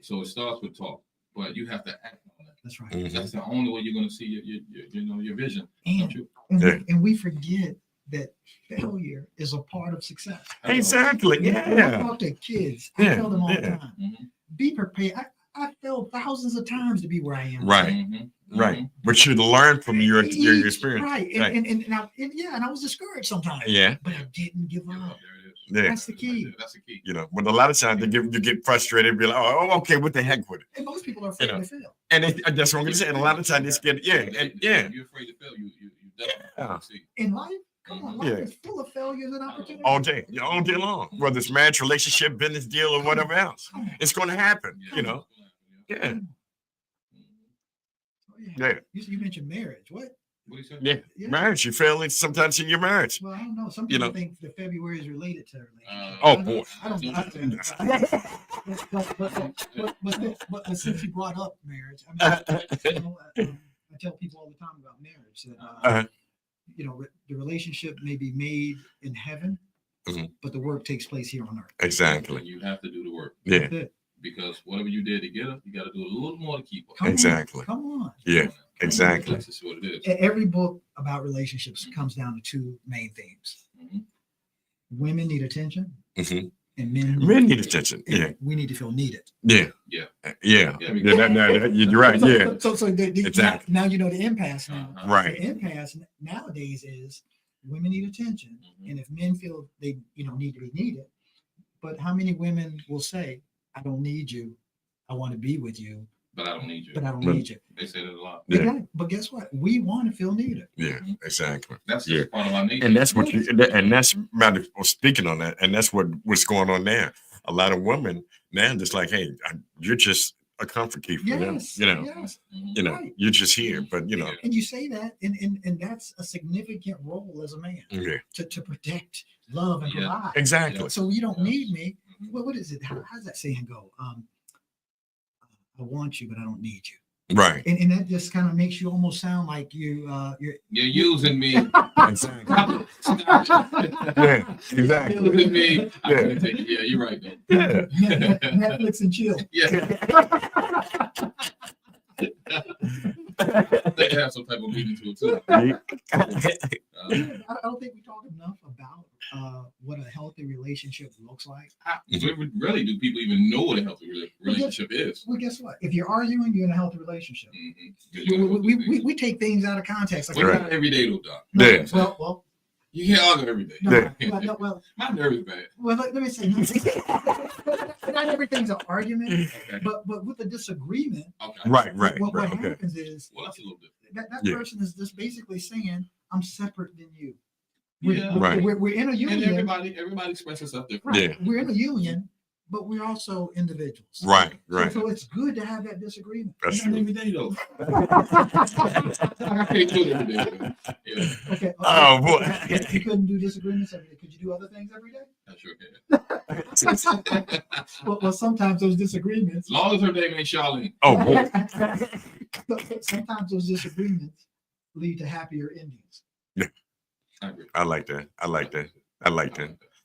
Speaker 1: so it starts with talk, but you have to act on it.
Speaker 3: That's right.
Speaker 2: Mhm.
Speaker 1: That's the only way you're going to see your vision.
Speaker 3: And,
Speaker 1: Don't you?
Speaker 3: and we forget that failure is a part of success.
Speaker 2: Exactly.
Speaker 3: When I
Speaker 2: Yeah.
Speaker 3: talk to kids, I tell them all the
Speaker 2: Yeah.
Speaker 3: time,
Speaker 1: Mhm.
Speaker 3: be prepared. I failed thousands of times to be where I am.
Speaker 2: Right.
Speaker 1: Mhm.
Speaker 2: Right.
Speaker 1: Mhm.
Speaker 2: But you learn from your experience.
Speaker 3: Right.
Speaker 2: Right.
Speaker 3: And I was discouraged sometimes.
Speaker 2: Yeah.
Speaker 3: But I didn't give
Speaker 1: Yeah,
Speaker 3: up.
Speaker 1: there it is.
Speaker 2: Yeah.
Speaker 3: That's the key.
Speaker 1: That's the key.
Speaker 2: You know, but a lot of times you get frustrated and be like, oh, okay, what the heck with it?
Speaker 3: And most people are afraid to fail.
Speaker 2: And that's what I'm going to say. And a lot of times they get, yeah.
Speaker 1: You're afraid to fail. You definitely
Speaker 2: Yeah.
Speaker 1: see.
Speaker 3: In life, come on, life
Speaker 2: Yeah.
Speaker 3: is full of failures and opportunities.
Speaker 2: All day long, whether it's marriage, relationship, business deal, or whatever else.
Speaker 3: Come on.
Speaker 2: It's going to happen, you know? Yeah. Yeah.
Speaker 3: You mentioned marriage. What?
Speaker 1: What do you say?
Speaker 2: Yeah. Marriage, you fail it sometimes in your marriage.
Speaker 3: Well, I don't know. Some
Speaker 2: You
Speaker 3: people
Speaker 2: know.
Speaker 3: think that February is related to relationship.
Speaker 2: Oh, boy.
Speaker 3: I don't but since you brought up marriage, I tell people all the time about marriage that the relationship may be made in heaven, but the work takes place here on earth.
Speaker 2: Exactly.
Speaker 1: You have to do the work.
Speaker 2: Yeah.
Speaker 3: That's it.
Speaker 1: Because whatever you did to get her, you got to do a little more to keep her.
Speaker 3: Come on.
Speaker 2: Yeah. Exactly.
Speaker 1: That's just what it is.
Speaker 3: Every book about relationships comes down to two main themes.
Speaker 1: Mhm.
Speaker 3: Women need attention,
Speaker 2: Mhm.
Speaker 3: and men
Speaker 2: need attention.
Speaker 3: and
Speaker 2: Yeah.
Speaker 3: we need to feel needed.
Speaker 2: Yeah.
Speaker 1: Yeah.
Speaker 2: Yeah.
Speaker 1: Yeah.
Speaker 2: You're right. Yeah.
Speaker 3: So
Speaker 2: Exactly.
Speaker 3: now you know the impasse now.
Speaker 1: Uh-huh.
Speaker 2: Right.
Speaker 3: The impasse nowadays is women need attention,
Speaker 1: Mhm.
Speaker 3: and if men feel they need to be needed, but how many women will say, "I don't need you, I want to be with you,
Speaker 1: But I don't need you.
Speaker 3: but I don't need you."
Speaker 1: They say that a lot.
Speaker 2: Yeah.
Speaker 3: Exactly. But guess what? We want to feel needed.
Speaker 2: Yeah. Exactly.
Speaker 1: That's
Speaker 2: Yeah.
Speaker 1: just part of our nature.
Speaker 2: And that's what speaking on that, and that's what's going on there. A lot of women now just like, hey, you're just a comfort key for them.
Speaker 3: Yes.
Speaker 2: You know,
Speaker 3: Yes. Right.
Speaker 2: you're just here, but
Speaker 3: And you say that, and that's a significant role as a man
Speaker 2: yeah,
Speaker 3: to protect, love, and
Speaker 1: Yeah.
Speaker 3: provide.
Speaker 2: exactly.
Speaker 3: So you don't need me.
Speaker 1: Mhm.
Speaker 3: Well, what is it? How's that saying go? I want you, but I don't need you.
Speaker 2: Right.
Speaker 3: And that just kind of makes you almost sound like you're
Speaker 1: You're using me.
Speaker 2: Exactly. Yeah. Exactly.
Speaker 1: Using me. I
Speaker 2: Yeah.
Speaker 1: couldn't take it. Yeah, you're right though.
Speaker 2: Yeah.
Speaker 3: Netflix and chill.
Speaker 1: Yeah. They have some type of meaning to it too.
Speaker 3: I don't think we talk enough about what a healthy relationship looks like.
Speaker 1: Really, do people even know what a healthy relationship is?
Speaker 3: Well, guess what? If you're arguing, you're in a healthy relationship.
Speaker 1: Mhm.
Speaker 3: We take things out of context.
Speaker 1: Well, not every day though, Doc.
Speaker 3: No,
Speaker 2: Yeah.
Speaker 3: Well,
Speaker 1: You can't argue every day.
Speaker 3: no,
Speaker 2: Yeah.
Speaker 3: well,
Speaker 1: My nerve is bad.
Speaker 3: let me say, not everything's an argument,
Speaker 1: Okay.
Speaker 3: but with a disagreement,
Speaker 1: Okay.
Speaker 2: Right.
Speaker 3: what
Speaker 2: Okay.
Speaker 3: happens is
Speaker 1: Well, that's a little different.
Speaker 3: that
Speaker 2: Yeah.
Speaker 3: person is just basically saying, I'm separate than you.
Speaker 1: Yeah.
Speaker 2: Right.
Speaker 3: We're in a
Speaker 1: And
Speaker 3: union.
Speaker 1: everybody expresses stuff different.
Speaker 3: Right.
Speaker 2: Yeah.
Speaker 3: We're in a union, but we're also individuals.
Speaker 2: Right.
Speaker 3: So-
Speaker 2: Right.
Speaker 3: So it's good to have that disagreement.
Speaker 2: That's
Speaker 1: Not
Speaker 2: true.
Speaker 1: every day though. I can't do it every day. Though. Yeah,
Speaker 3: Okay.
Speaker 2: Oh boy.
Speaker 3: You couldn't do disagreements every day. Could you do other things every day?
Speaker 1: I sure can.
Speaker 3: Well, sometimes those disagreements.
Speaker 1: As long as her name ain't Charlene.
Speaker 2: Oh boy.
Speaker 3: Sometimes those disagreements lead to happier endings.
Speaker 1: I agree.
Speaker 2: I like that.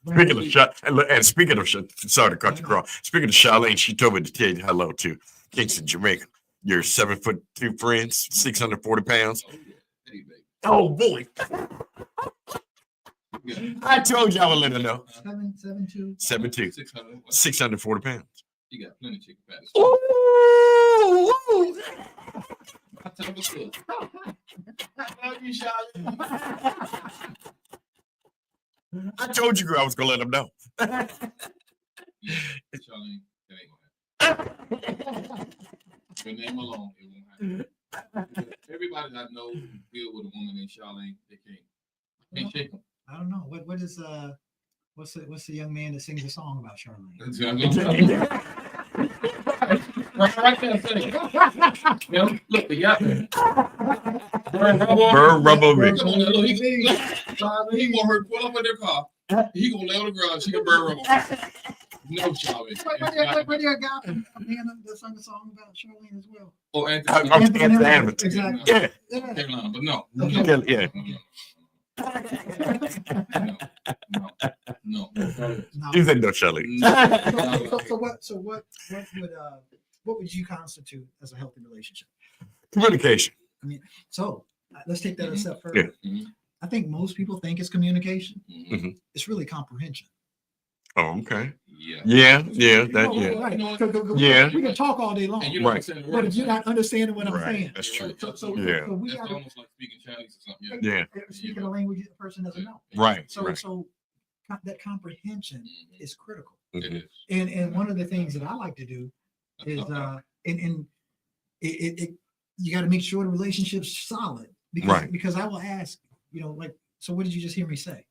Speaker 2: Speaking of and speaking of sorry to cut you across. Speaking of Charlene, she told me to tell you hello to Kingston, Jamaica. Your 7'2" friends, 640 pounds.
Speaker 1: Oh, yeah. Hey, baby.
Speaker 2: Oh boy.
Speaker 1: Yeah.
Speaker 2: I told you I would let her know.
Speaker 3: 7'2".
Speaker 2: 7'2",
Speaker 1: 600.
Speaker 2: 640 pounds.
Speaker 1: You got plenty of chicken patties.
Speaker 2: Ooh.
Speaker 1: I tell you what.
Speaker 3: I love you, Charlotte.
Speaker 2: I told you, girl, I was gonna let them know.
Speaker 1: Yeah, Charlene, that ain't gonna happen. Your name alone, it won't happen. Everybody that knows deal with a woman named Charlene, they can't shake them.
Speaker 3: I don't know. What is what's the young man that sings a song about Charlene?
Speaker 1: Right there, say. You know, look, the yacht.
Speaker 2: Burr rubber mix.
Speaker 1: Come on, look, he gonna hurt, pull up in their car. He gonna lay on the ground. She can burn rubber. No, Charlene.
Speaker 3: What do you got? A man that sung a song about Charlene as well.
Speaker 1: Oh,
Speaker 2: Anthony Hamilton.
Speaker 3: Exactly.
Speaker 2: Yeah.
Speaker 1: Carolina, but no.
Speaker 3: Okay.
Speaker 2: Yeah.
Speaker 1: No.
Speaker 2: You think no, Shelley?
Speaker 3: So what would you constitute as a healthy relationship?
Speaker 2: Communication.
Speaker 3: So let's take that a step further.
Speaker 1: Mhm.
Speaker 3: I think most people think it's communication.
Speaker 1: Mhm.
Speaker 3: It's really comprehension.
Speaker 2: Oh, okay.
Speaker 1: Yeah.
Speaker 2: Yeah. Yeah.
Speaker 3: Right.
Speaker 2: Yeah.
Speaker 3: We can talk all day long.
Speaker 1: And you don't
Speaker 2: Right.
Speaker 1: understand the
Speaker 3: But if
Speaker 1: words.
Speaker 3: you're not understanding what I'm
Speaker 2: Right.
Speaker 3: saying,
Speaker 2: That's true.
Speaker 3: so
Speaker 2: Yeah.
Speaker 3: we
Speaker 1: That's
Speaker 3: got
Speaker 1: almost like speaking Chinese or something.
Speaker 2: Yeah.
Speaker 3: speaking a language the person doesn't know.
Speaker 2: Right.
Speaker 3: So
Speaker 2: Right.
Speaker 3: that comprehension
Speaker 1: Mhm.
Speaker 3: is critical.
Speaker 1: It
Speaker 2: Mhm.
Speaker 1: is.
Speaker 3: And one of the things that I like to do is and it you got to make sure the relationship's solid
Speaker 2: Right.
Speaker 3: because I will ask, like, so what did you just hear me say?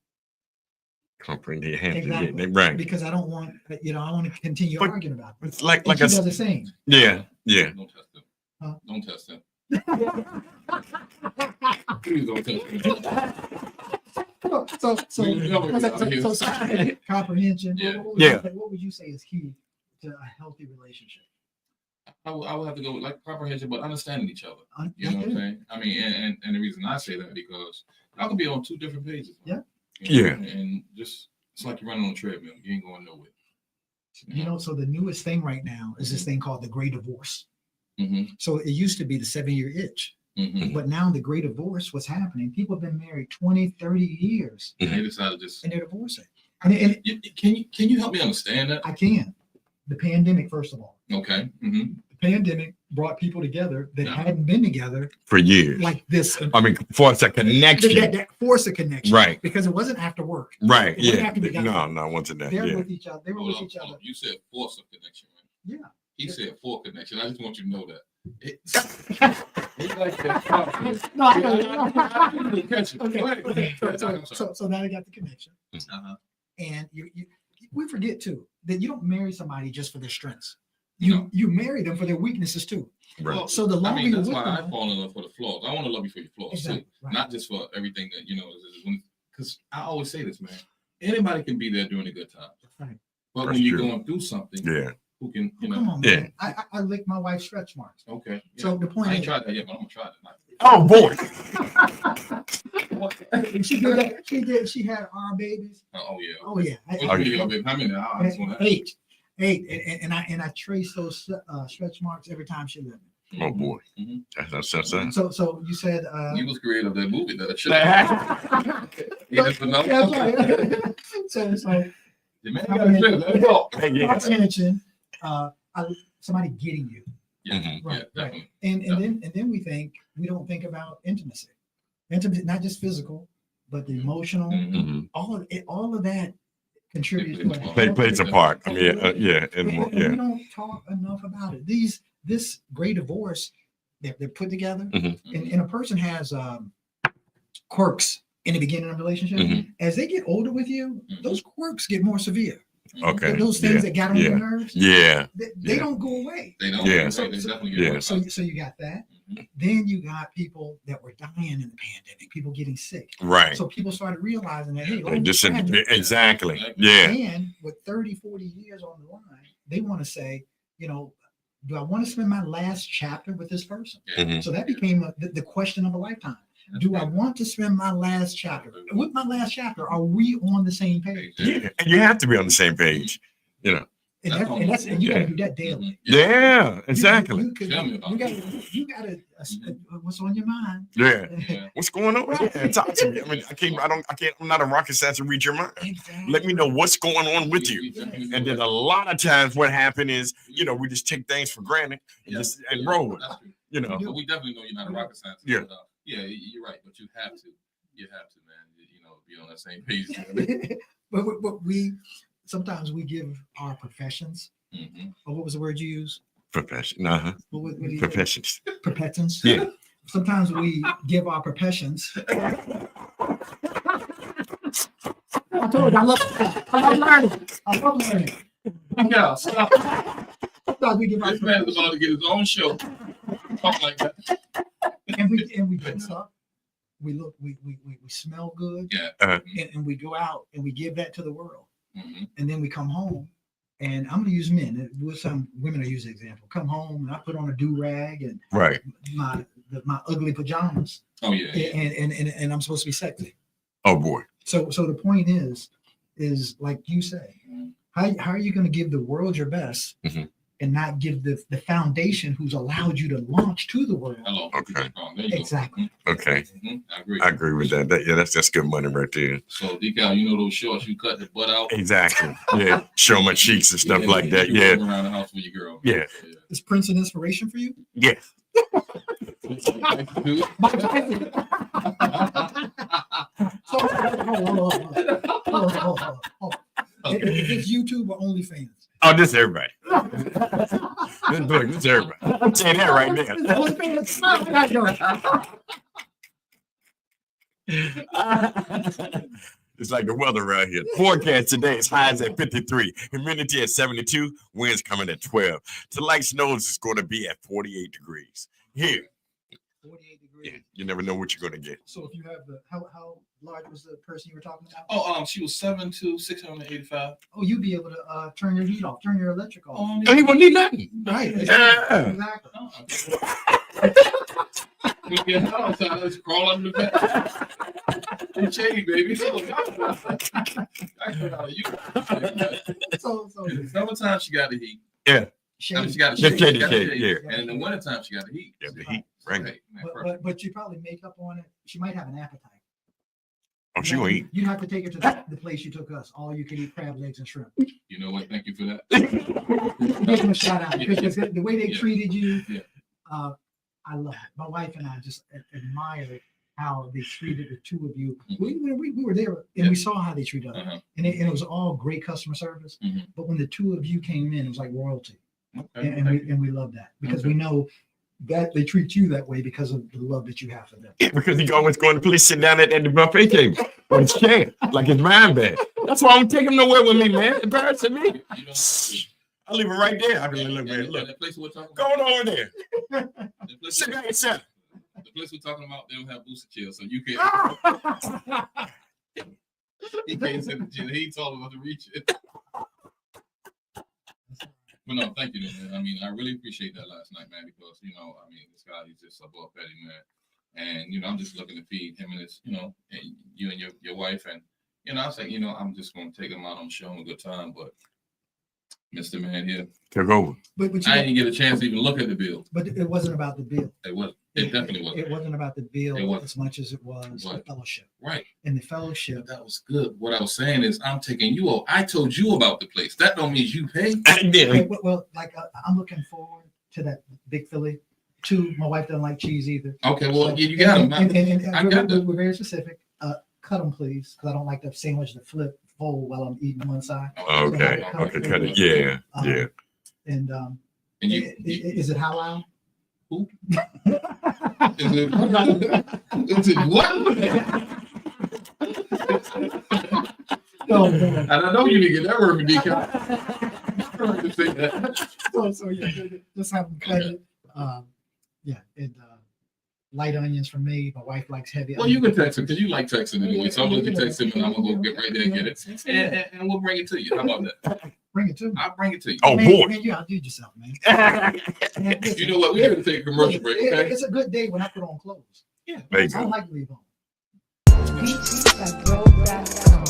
Speaker 2: Comprehend.
Speaker 3: Exactly.
Speaker 2: Right.
Speaker 3: Because I don't want, I want to continue
Speaker 2: But
Speaker 3: arguing about it.
Speaker 2: It's like
Speaker 3: And she
Speaker 2: I
Speaker 3: does
Speaker 2: said.
Speaker 3: the same.
Speaker 2: Yeah. Yeah.
Speaker 1: Don't test them.
Speaker 3: Huh?
Speaker 1: Don't test them. Please don't test them.
Speaker 3: So comprehension.
Speaker 1: Yeah.
Speaker 3: What would you say is key to a healthy relationship?
Speaker 1: I would have to go with like comprehension, but understanding each other.
Speaker 3: Un-
Speaker 1: You know what I'm saying? I mean, and the reason I say that because I can be on two different pages.
Speaker 3: Yeah.
Speaker 2: Yeah.
Speaker 1: And just it's like you're running on a treadmill. You ain't going nowhere.
Speaker 3: So the newest thing right now is this thing called the Great Divorce.
Speaker 1: Mm-hmm.
Speaker 3: So it used to be the 7-year itch,
Speaker 1: Mm-hmm.
Speaker 3: but now the Great Divorce, what's happening? People have been married 20, 30 years
Speaker 1: And they decided just.
Speaker 3: and they're divorcing. And
Speaker 1: Can you help me understand that?
Speaker 3: I can. The pandemic, first of all,
Speaker 1: Okay. Mm-hmm.
Speaker 3: the pandemic brought people together that
Speaker 1: Yeah.
Speaker 3: hadn't been together
Speaker 2: For years.
Speaker 3: like this.
Speaker 2: I mean, for us a connection.
Speaker 3: That force a connection,
Speaker 2: Right.
Speaker 3: Because it wasn't after work.
Speaker 2: Right.
Speaker 3: It wouldn't
Speaker 2: Yeah.
Speaker 3: have to be done.
Speaker 2: No, wasn't that.
Speaker 3: They're
Speaker 2: Yeah.
Speaker 3: with each other. They were with each other.
Speaker 1: You said force of connection, right?
Speaker 3: Yeah.
Speaker 1: He said for connection. I just want you to know that. It's like
Speaker 3: No,
Speaker 1: that. Okay.
Speaker 3: So now they got the connection,
Speaker 1: Uh-huh.
Speaker 3: and we forget too that you don't marry somebody just for their strengths. You marry them for their weaknesses too.
Speaker 2: Right.
Speaker 1: Well,
Speaker 3: So the longer
Speaker 1: I mean,
Speaker 3: you're
Speaker 1: that's
Speaker 3: with
Speaker 1: why I
Speaker 3: them,
Speaker 1: fall in love for the flaws. I want to love you for your flaws
Speaker 3: exactly,
Speaker 1: too,
Speaker 3: right.
Speaker 1: not just for everything that because I always say this, man. Anybody can be there during a good time,
Speaker 3: Right.
Speaker 1: but
Speaker 2: That's
Speaker 1: when you're
Speaker 2: true.
Speaker 1: going through something,
Speaker 2: Yeah.
Speaker 1: who can
Speaker 3: Come on,
Speaker 2: Yeah.
Speaker 3: man. I lick my wife's stretch marks.
Speaker 1: Okay. Yeah.
Speaker 3: So the point
Speaker 1: I ain't
Speaker 3: is,
Speaker 1: tried that yet, but I'm gonna try it tonight.
Speaker 2: Oh boy.
Speaker 3: she did that. She had our babies.
Speaker 1: Oh yeah.
Speaker 3: Oh yeah.
Speaker 1: How many? I just want to.
Speaker 3: 8, and I trace those stretch marks every time she lived.
Speaker 2: Oh boy.
Speaker 1: Mhm.
Speaker 2: That's that.
Speaker 3: So you said
Speaker 1: You was creator of that movie that I should.
Speaker 3: that's right. so
Speaker 1: The man got a trip. Let it go.
Speaker 2: Yeah.
Speaker 3: comprehension, somebody getting you,
Speaker 1: Yeah,
Speaker 2: Mhm.
Speaker 1: yeah,
Speaker 3: right.
Speaker 1: definitely.
Speaker 3: And then we don't think about intimacy, not just physical, but the emotional.
Speaker 1: Mhm.
Speaker 2: Mhm.
Speaker 3: All of that contributes to a
Speaker 2: Plays a part. I mean, yeah.
Speaker 3: And
Speaker 2: And
Speaker 3: we don't talk enough about it. This great divorce that they're put together,
Speaker 2: Mhm.
Speaker 3: and a person has quirks in the beginning of a relationship.
Speaker 2: Mhm.
Speaker 3: As they get older with you,
Speaker 1: Mhm.
Speaker 3: those quirks get more severe.
Speaker 2: Okay.
Speaker 3: Those things that got on your nerves,
Speaker 2: Yeah.
Speaker 3: they
Speaker 2: Yeah.
Speaker 3: don't go away.
Speaker 1: They don't.
Speaker 2: Yeah.
Speaker 1: They definitely get
Speaker 2: Yeah.
Speaker 1: worse.
Speaker 3: So you got that.
Speaker 1: Mhm.
Speaker 3: Then you got people that were dying in the pandemic, people getting sick.
Speaker 2: Right.
Speaker 3: So people started realizing that, hey,
Speaker 2: Like
Speaker 3: life is
Speaker 2: this
Speaker 3: fragile.
Speaker 2: exactly. Yeah.
Speaker 3: And with 30, 40 years on the line, they want to say, do I want to spend my last chapter with this person?
Speaker 1: Yeah.
Speaker 2: Mhm.
Speaker 3: So that became the question of a lifetime. Do I want to spend my last chapter? With my last chapter, are we on the same page?
Speaker 2: Yeah, and you have to be on the same page. You know.
Speaker 3: And you got to do that daily.
Speaker 2: Yeah, exactly.
Speaker 3: You gotta what's on your mind?
Speaker 2: Yeah. What's going on? Yeah, talk to me. I mean, I'm not a rocket scientist to read your mind.
Speaker 3: Exactly.
Speaker 2: Let me know what's going on with you. And then a lot of times what happened is, we just take things for granted and just and roll with it.
Speaker 1: But we definitely know you're not a rocket scientist.
Speaker 2: Yeah.
Speaker 1: But, you're right. But you have to, man, be on that same page.
Speaker 3: but we sometimes we give our professions. Or what was the word you used?
Speaker 2: Profession.
Speaker 3: What
Speaker 2: Professions.
Speaker 3: Professions.
Speaker 2: Yeah.
Speaker 3: Sometimes we give our professions. I told you, I love learning. I love learning.
Speaker 1: Yeah, stop.
Speaker 3: Sometimes we give our
Speaker 1: This man is about to get his own show. Talk like that.
Speaker 3: And we dress up. We look. We smell good.
Speaker 1: Yeah.
Speaker 3: And we go out and we give that to the world.
Speaker 1: Mm-hmm.
Speaker 3: And then we come home, and I'm going to use men. With some women, I use the example. Come home, and I put on a do-rag and my ugly pajamas.
Speaker 1: Oh yeah.
Speaker 3: And I'm supposed to be sexy.
Speaker 2: Oh boy.
Speaker 3: So the point is like you say, how are you going to give the world your best and not give the foundation who's allowed you to launch to the world?
Speaker 1: Hello.
Speaker 2: Okay.
Speaker 3: Exactly.
Speaker 2: Okay.
Speaker 1: I agree
Speaker 2: with that. That's good money right there.
Speaker 1: So Dcal, those shorts you cut the butt out.
Speaker 2: Exactly. Yeah. Show my cheeks and stuff like that.
Speaker 1: You
Speaker 2: Yeah.
Speaker 1: walk around the house with your girl.
Speaker 2: Yeah.
Speaker 3: Is Prince an inspiration for you?
Speaker 2: Yeah.
Speaker 3: Is this YouTube or OnlyFans?
Speaker 2: Oh, this is everybody. This is everybody. I'm saying that right there. It's like the weather around here. Forecast today is highs at 53, humidity at 72, winds coming at 12. Tonight snows is going to be at 48 degrees. Here.
Speaker 3: 48 degrees.
Speaker 2: Yeah, you never know what you're going to get.
Speaker 3: So if you have how large was the person you were talking about?
Speaker 1: Oh, she was 7'2", 685.
Speaker 3: Oh, you'd be able to turn your heat off, turn your electric off.
Speaker 2: Oh, he won't need nothing.
Speaker 3: Right.
Speaker 2: Yeah.
Speaker 3: Exactly.
Speaker 1: We get hot outside, let's crawl under the bed. It's shady, baby. So summertime she got the heat.
Speaker 2: Yeah.
Speaker 1: I mean, she got the shade. Yeah. And in the wintertime she got the heat.
Speaker 2: Yeah, the heat. Right.
Speaker 3: But you probably make up on it. She might have an appetite.
Speaker 2: Oh, she will eat.
Speaker 3: You have to take her to the place you took us. All you can eat crab legs and shrimp.
Speaker 1: You know what? Thank you for that.
Speaker 3: Give them a shout out because the way they treated you, I love it. My wife and I just admire how they treated the two of you. We were there and we saw how they treated us, and it was all great customer service. But when the two of you came in, it was like royalty, and we love that because we know that they treat you that way because of the love that you have for them.
Speaker 2: Yeah, because you always going to please sit down at the buffet table with his chair, like his mind bag. That's why I don't take him nowhere with me, man. Embarrassing me. I'll leave it right there. I can look.
Speaker 1: The place we're talking about,
Speaker 2: going over there. Sit back and sit.
Speaker 1: The place we're talking about, they don't have booster chairs, so you can't. He can't sit in the chair. He told us to reach it. But no, thank you, man. I mean, I really appreciate that last night, man, because, this guy, he's just above petty, man. And, I'm just looking to feed him and his, and you and your wife. And, I say, I'm just going to take him out and show him a good time. But Mr. Man here
Speaker 2: took over.
Speaker 3: But
Speaker 1: I didn't get a chance to even look at the bill.
Speaker 3: But it wasn't about the bill.
Speaker 1: It wasn't. It definitely wasn't.
Speaker 3: It wasn't about the bill as much as it was the fellowship.
Speaker 1: Right.
Speaker 3: And the fellowship.
Speaker 1: That was good. What I was saying is I'm taking you over. I told you about the place. That don't mean you pay.
Speaker 2: I did.
Speaker 3: Well, I'm looking forward to that Big Philly. My wife doesn't like cheese either.
Speaker 1: Okay, well, you got them.
Speaker 3: And we're very specific. Cut them, please, because I don't like the sandwich to flip fold while I'm eating one side.
Speaker 2: Okay.
Speaker 3: So
Speaker 2: Cut it. Yeah. Yeah.
Speaker 3: And is it halal?
Speaker 1: Who? Is it what?
Speaker 3: No.
Speaker 1: And I know you didn't get that word from Dcal.
Speaker 3: So yeah, just have them cut it. And light onions for me. My wife likes heavy.
Speaker 1: Well, you can text him because you like texting anyway. So I'm going to text him and I'm going to go get right there and get it. And we'll bring it to you. How about that?
Speaker 3: Bring it to me.
Speaker 1: I'll bring it to you.
Speaker 2: Oh, boy.
Speaker 3: Man, you outdid yourself, man.
Speaker 1: You know what? We have to take a commercial break. Okay?
Speaker 3: It's a good day when I put on clothes.
Speaker 1: Yeah.
Speaker 2: There you
Speaker 3: I don't
Speaker 2: go.
Speaker 3: like to leave home.
Speaker 4: Beats@road.com.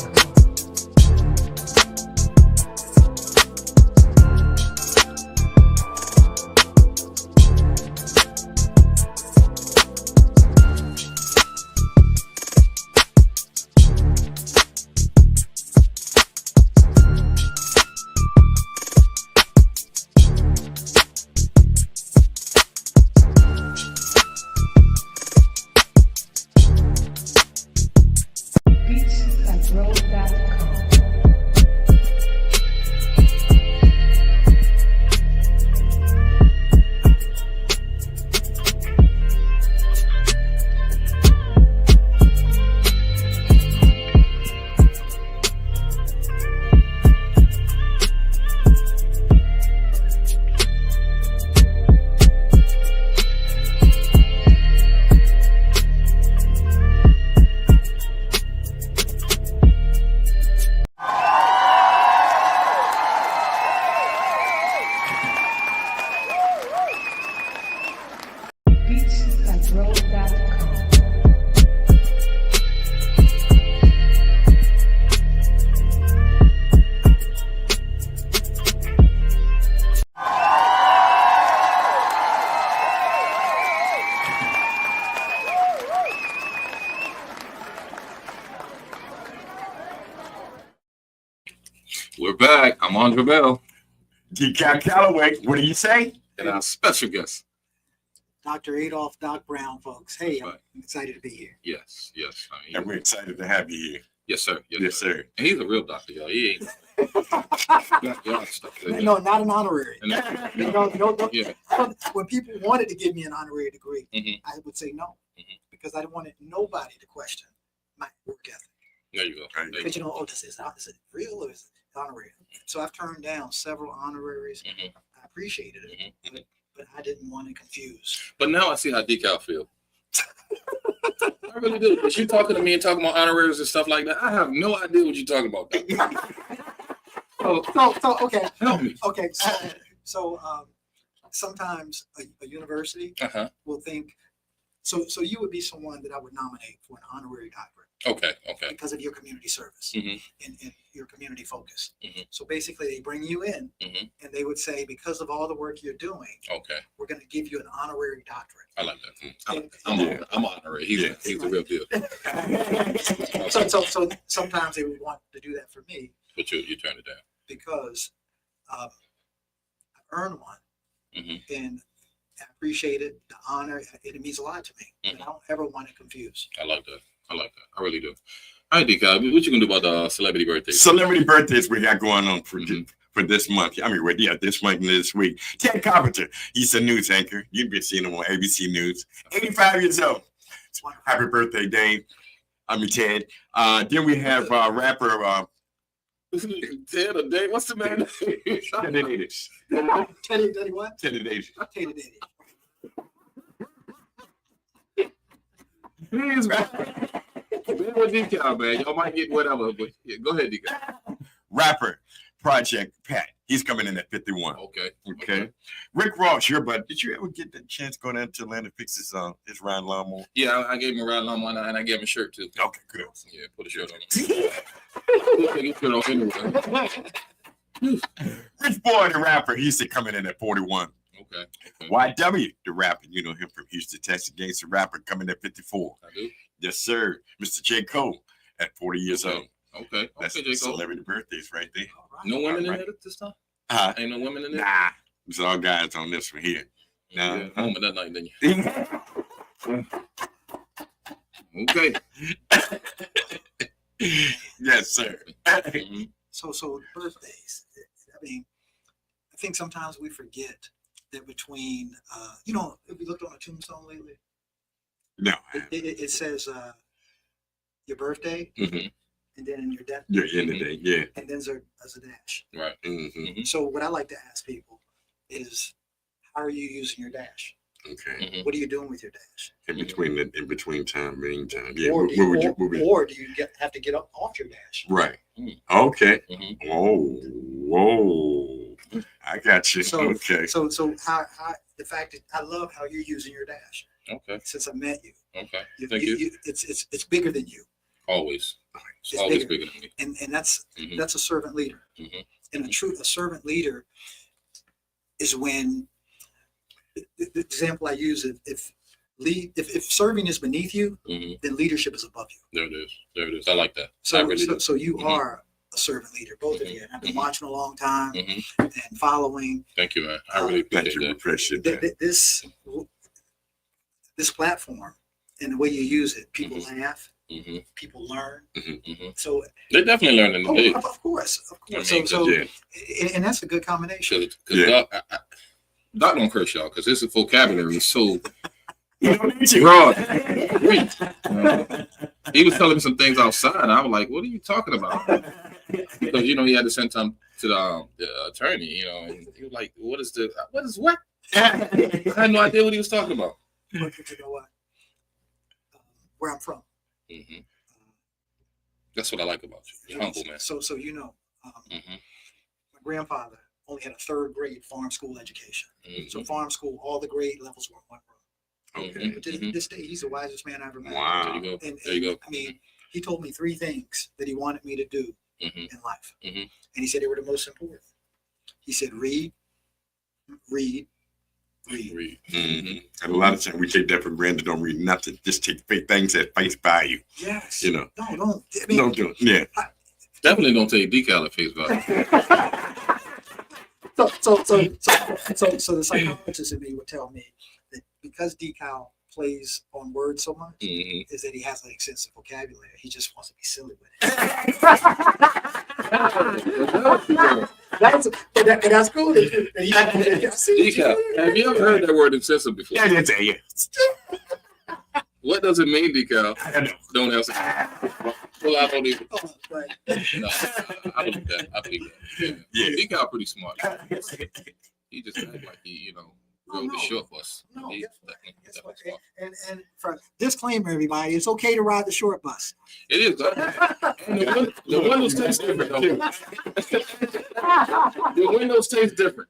Speaker 4: Beats@road.com. Beats@road.com.
Speaker 1: We're back. I'm Aundra Bell
Speaker 2: Dcal Calloway, what do you say?
Speaker 1: and our special guest.
Speaker 3: Dr. Adolph Doc Brown, folks. Hey,
Speaker 1: Right.
Speaker 3: I'm excited to be here.
Speaker 1: Yes. I mean,
Speaker 2: And we're excited to have you here.
Speaker 1: yes, sir.
Speaker 2: Yes, sir.
Speaker 1: And he's a real doctor, y'all. He ain't. Y'all stuff.
Speaker 3: No, not an honorary.
Speaker 1: And that-
Speaker 3: No.
Speaker 1: Yeah.
Speaker 3: When people wanted to give me an honorary degree,
Speaker 1: Mhm.
Speaker 3: I would say no,
Speaker 1: Mhm.
Speaker 3: because I didn't want nobody to question my work ethic.
Speaker 1: There you go.
Speaker 2: Right.
Speaker 1: There you
Speaker 3: But this is it real or is it honorary? So I've turned down several honoraries.
Speaker 1: Mhm.
Speaker 3: I appreciated it,
Speaker 1: Mhm.
Speaker 3: but I didn't want to confuse.
Speaker 1: But now I see how Dcal feel. I really do. Because you talking to me and talking about honoraries and stuff like that. I have no idea what you're talking about.
Speaker 3: So okay,
Speaker 1: Help me.
Speaker 3: okay. So sometimes a university
Speaker 1: Uh-huh.
Speaker 3: will think. So you would be someone that I would nominate for an honorary doctorate
Speaker 1: Okay.
Speaker 3: because of your community service
Speaker 1: Mhm.
Speaker 3: and your community focus.
Speaker 1: Mhm.
Speaker 3: So basically, they bring you in
Speaker 1: Mhm.
Speaker 3: and they would say, because of all the work you're doing,
Speaker 1: Okay.
Speaker 3: we're going to give you an honorary doctorate.
Speaker 1: I like that.
Speaker 3: And-
Speaker 1: I'm honorary. He's the real deal.
Speaker 3: So sometimes they would want to do that for me
Speaker 1: But you turned it down.
Speaker 3: because I earned one
Speaker 1: Mhm.
Speaker 3: and I appreciate it, the honor. It means a lot to me. And I don't ever want to confuse.
Speaker 1: I like that. I really do. All right, Dcal, what you gonna do about the celebrity birthdays?
Speaker 2: Celebrity birthdays we got going on for
Speaker 1: Mhm.
Speaker 2: for this month. I mean, this month and this week. Ted Carpenter, he's a news anchor. You've been seeing him on ABC News. 85 years old.
Speaker 3: It's wonderful.
Speaker 2: Happy birthday, Dave. I mean, Ted. Then we have rapper
Speaker 1: Ted or Dave? What's the man?
Speaker 2: Teddy Davis.
Speaker 3: Teddy what?
Speaker 2: Teddy Davis.
Speaker 3: Teddy Daddy.
Speaker 1: He's Dcal, man. Y'all might get whatever, but yeah, go ahead, Dcal.
Speaker 2: Rapper Project Pat. He's coming in at 51. Okay. Rick Ross, your bud. Did you ever get the chance to go down to Atlanta fix his ride lawnmower?
Speaker 1: Yeah, I gave him a ride along and I gave him a shirt too.
Speaker 2: Okay, good.
Speaker 1: Yeah, put a shirt on him. Put a shirt on anyway.
Speaker 2: Rich Boy, the rapper, he used to come in at 41.
Speaker 1: Okay.
Speaker 2: YW, the rapper, you know him from Houston, Texas, gangster rapper, coming at 54.
Speaker 1: I do.
Speaker 2: Yes, sir. Mr. J. Cole at 40 years old.
Speaker 1: Okay.
Speaker 2: That's
Speaker 1: Okay, J. Cole.
Speaker 2: celebrity birthdays right there.
Speaker 3: All right.
Speaker 1: No women in
Speaker 2: Right.
Speaker 1: it this time?
Speaker 2: Uh,
Speaker 1: Ain't no women in it?
Speaker 2: nah, it's all guys on this one here. Nah.
Speaker 1: Yeah, home that night, didn't you? Okay.
Speaker 2: Yes, sir.
Speaker 1: Mhm.
Speaker 3: So birthdays. I mean, I think sometimes we forget that between, have you looked on a tombstone lately?
Speaker 2: No,
Speaker 3: It says your birthday
Speaker 1: Mhm.
Speaker 3: and then your death,
Speaker 2: you're in the day, yeah.
Speaker 3: and then there's a dash.
Speaker 1: Right.
Speaker 2: Mm-hmm.
Speaker 3: So what I like to ask people is, how are you using your dash?
Speaker 2: Okay.
Speaker 1: Mhm.
Speaker 3: What are you doing with your dash?
Speaker 2: In between time, meantime. Yeah.
Speaker 3: Or
Speaker 2: What
Speaker 3: do you,
Speaker 2: would you? What would you-
Speaker 3: or do you have to get up off your dash?
Speaker 2: Right.
Speaker 1: Mm.
Speaker 2: Okay.
Speaker 1: Mhm.
Speaker 2: Whoa. I got you.
Speaker 3: So-
Speaker 2: Okay.
Speaker 3: So how the fact that I love how you're using your dash.
Speaker 1: Okay.
Speaker 3: since I met you.
Speaker 1: Okay. Thank you.
Speaker 3: It's bigger than you,
Speaker 1: Always. It's
Speaker 3: It's
Speaker 1: always
Speaker 3: bigger.
Speaker 1: bigger than me.
Speaker 3: and that's
Speaker 1: Mhm.
Speaker 3: that's a servant leader.
Speaker 1: Mhm.
Speaker 3: And a servant leader is when the example I use, if serving is beneath you,
Speaker 1: Mhm.
Speaker 3: then leadership is above you.
Speaker 1: There it is. There it is. I like that. I
Speaker 3: So
Speaker 1: really do.
Speaker 3: so you
Speaker 1: Mhm.
Speaker 3: are a servant leader, both of
Speaker 1: Mhm.
Speaker 3: you. And I've been
Speaker 1: Mhm.
Speaker 3: watching a long time
Speaker 1: Mhm.
Speaker 3: and following
Speaker 1: Thank you, man. I really
Speaker 2: Thank
Speaker 1: appreciate
Speaker 2: you. We
Speaker 1: that.
Speaker 2: appreciate that.
Speaker 3: this platform and the way you use it. People
Speaker 1: Mhm.
Speaker 3: laugh,
Speaker 1: Mm-hmm.
Speaker 3: people learn.
Speaker 1: Mm-hmm.
Speaker 3: So
Speaker 1: They definitely learned in the day.
Speaker 3: of course.
Speaker 1: I mean,
Speaker 3: So
Speaker 2: Yeah.
Speaker 3: and that's a good combination.
Speaker 1: Because
Speaker 2: Yeah.
Speaker 1: Doc don't curse y'all because his vocabulary is so
Speaker 2: You don't need to.
Speaker 1: broad. Great. He was telling me some things outside, and I was like, "What are you talking about?" Because he had to send time to the attorney, and he was like, "What is what?" I had no idea what he was talking about.
Speaker 3: But you know what? Where I'm from.
Speaker 1: Mm-hmm. That's what I like about you. You're humble, man.
Speaker 3: So
Speaker 1: Mm-hmm.
Speaker 3: my grandfather only had a third grade farm school education.
Speaker 1: Mm-hmm.
Speaker 3: So farm school, all the grade levels were in one room.
Speaker 2: Okay.
Speaker 3: But this day, he's the wisest man I ever met.
Speaker 2: Wow.
Speaker 1: There you go.
Speaker 3: And,
Speaker 1: There you go.
Speaker 3: I mean, he told me 3 things that he wanted me to do
Speaker 1: Mm-hmm.
Speaker 3: in life.
Speaker 1: Mhm.
Speaker 3: And he said they were the most important. He said, read.
Speaker 1: Read.
Speaker 2: Mm-hmm. And a lot of times we take that for granted, don't read nothing. Just take things at face value.
Speaker 3: Yes.
Speaker 2: No,
Speaker 3: don't. I mean,
Speaker 2: don't do it. Yeah.
Speaker 1: Definitely don't take Dcal at face value.
Speaker 3: So the psychologist in me would tell me that because Dcal plays on words so much,
Speaker 1: Mm-hmm.
Speaker 3: is that he has an extensive vocabulary. He just wants to be silly with it. That's cool.
Speaker 1: Dcal, have you ever heard that word excessive before?
Speaker 2: Yeah, that's it. Yeah.
Speaker 1: What does it mean, Dcal?
Speaker 2: I know.
Speaker 1: Don't answer. Well, I don't even.
Speaker 3: But
Speaker 1: No, I believe that.
Speaker 2: Yeah.
Speaker 1: Dcal pretty smart. He just act like he, rode the short bus.
Speaker 3: No,
Speaker 1: He-
Speaker 3: guess
Speaker 1: definitely
Speaker 3: what?
Speaker 1: smart.
Speaker 3: And for disclaimer, everybody, it's okay to ride the short bus.
Speaker 1: It is. And the windows taste different, though. The windows taste different.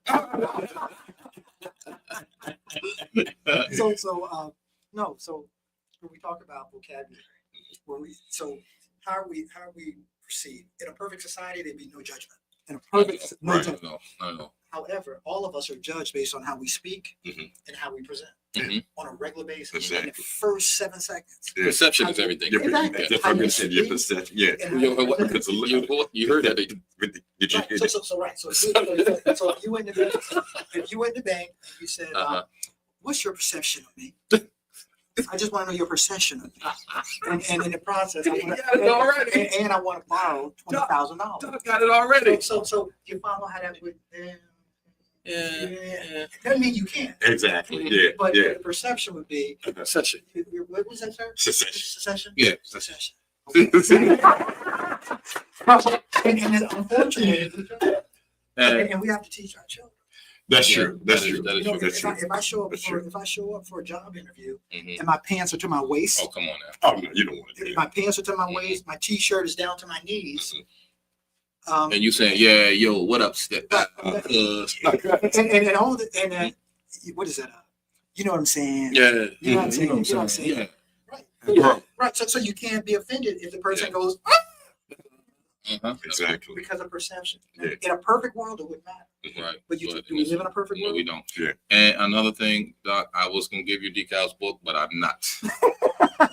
Speaker 3: So when we talk about vocabulary, how are we perceived? In a perfect society, there'd be no judgment. In a perfect no
Speaker 2: Right.
Speaker 3: judgment.
Speaker 1: No.
Speaker 3: However, all of us are judged based on how we speak
Speaker 1: Mhm.
Speaker 3: and how we present
Speaker 1: Mhm.
Speaker 3: on a regular basis.
Speaker 2: Exactly.
Speaker 3: In the first 7 seconds.
Speaker 2: Yeah.
Speaker 1: Perception is everything.
Speaker 2: Your
Speaker 3: Exactly.
Speaker 2: perception. Your perception. Your perception. Yeah.
Speaker 3: And
Speaker 1: You heard that?
Speaker 2: Did you
Speaker 3: right,
Speaker 2: hear
Speaker 3: so,
Speaker 2: it?
Speaker 3: so right. So if you went to the bank, and you said,
Speaker 1: Uh-huh.
Speaker 3: "What's your perception of me?" I just want to know your perception of me. And in the process, I want
Speaker 1: You got it already.
Speaker 3: and I want to borrow $20,000.
Speaker 1: Doc got it already.
Speaker 3: So you follow how that would.
Speaker 1: Yeah.
Speaker 3: That means you can't.
Speaker 2: Exactly. Yeah.
Speaker 3: But
Speaker 2: Yeah.
Speaker 3: the perception would be,
Speaker 1: Perception.
Speaker 3: what was that, sir?
Speaker 2: Secession.
Speaker 3: Secession?
Speaker 1: Yeah.
Speaker 3: Secession.
Speaker 2: That's
Speaker 3: And then unfortunately, and we have to teach our children.
Speaker 2: true. That's true.
Speaker 1: That is
Speaker 3: You know,
Speaker 1: true.
Speaker 2: That's true.
Speaker 3: if I show up
Speaker 2: That's
Speaker 3: for
Speaker 2: true.
Speaker 3: a job interview
Speaker 1: Mhm.
Speaker 3: and my pants are to my waist,
Speaker 1: Oh, come on now.
Speaker 2: Oh no, you don't want to do
Speaker 3: if
Speaker 2: that.
Speaker 3: my pants are to my waist, my t-shirt is down to my knees.
Speaker 1: And you saying, yeah, yo, what up, step?
Speaker 3: And all the, what is that? You know what I'm saying?
Speaker 1: Yeah.
Speaker 3: You know what I'm saying? You know what I'm saying?
Speaker 1: Yeah.
Speaker 3: Right.
Speaker 2: Bro.
Speaker 3: Right. So you can't be offended if the person
Speaker 1: Yeah.
Speaker 3: goes
Speaker 1: Uh-huh.
Speaker 2: Exactly.
Speaker 3: because of perception.
Speaker 2: Yeah.
Speaker 3: In a perfect world, it wouldn't matter.
Speaker 1: Right.
Speaker 3: But do we live in a perfect
Speaker 1: No,
Speaker 3: world?
Speaker 1: we don't.
Speaker 2: Yeah.
Speaker 1: And another thing, Doc, I was gonna give you Decal's book, but I'm not.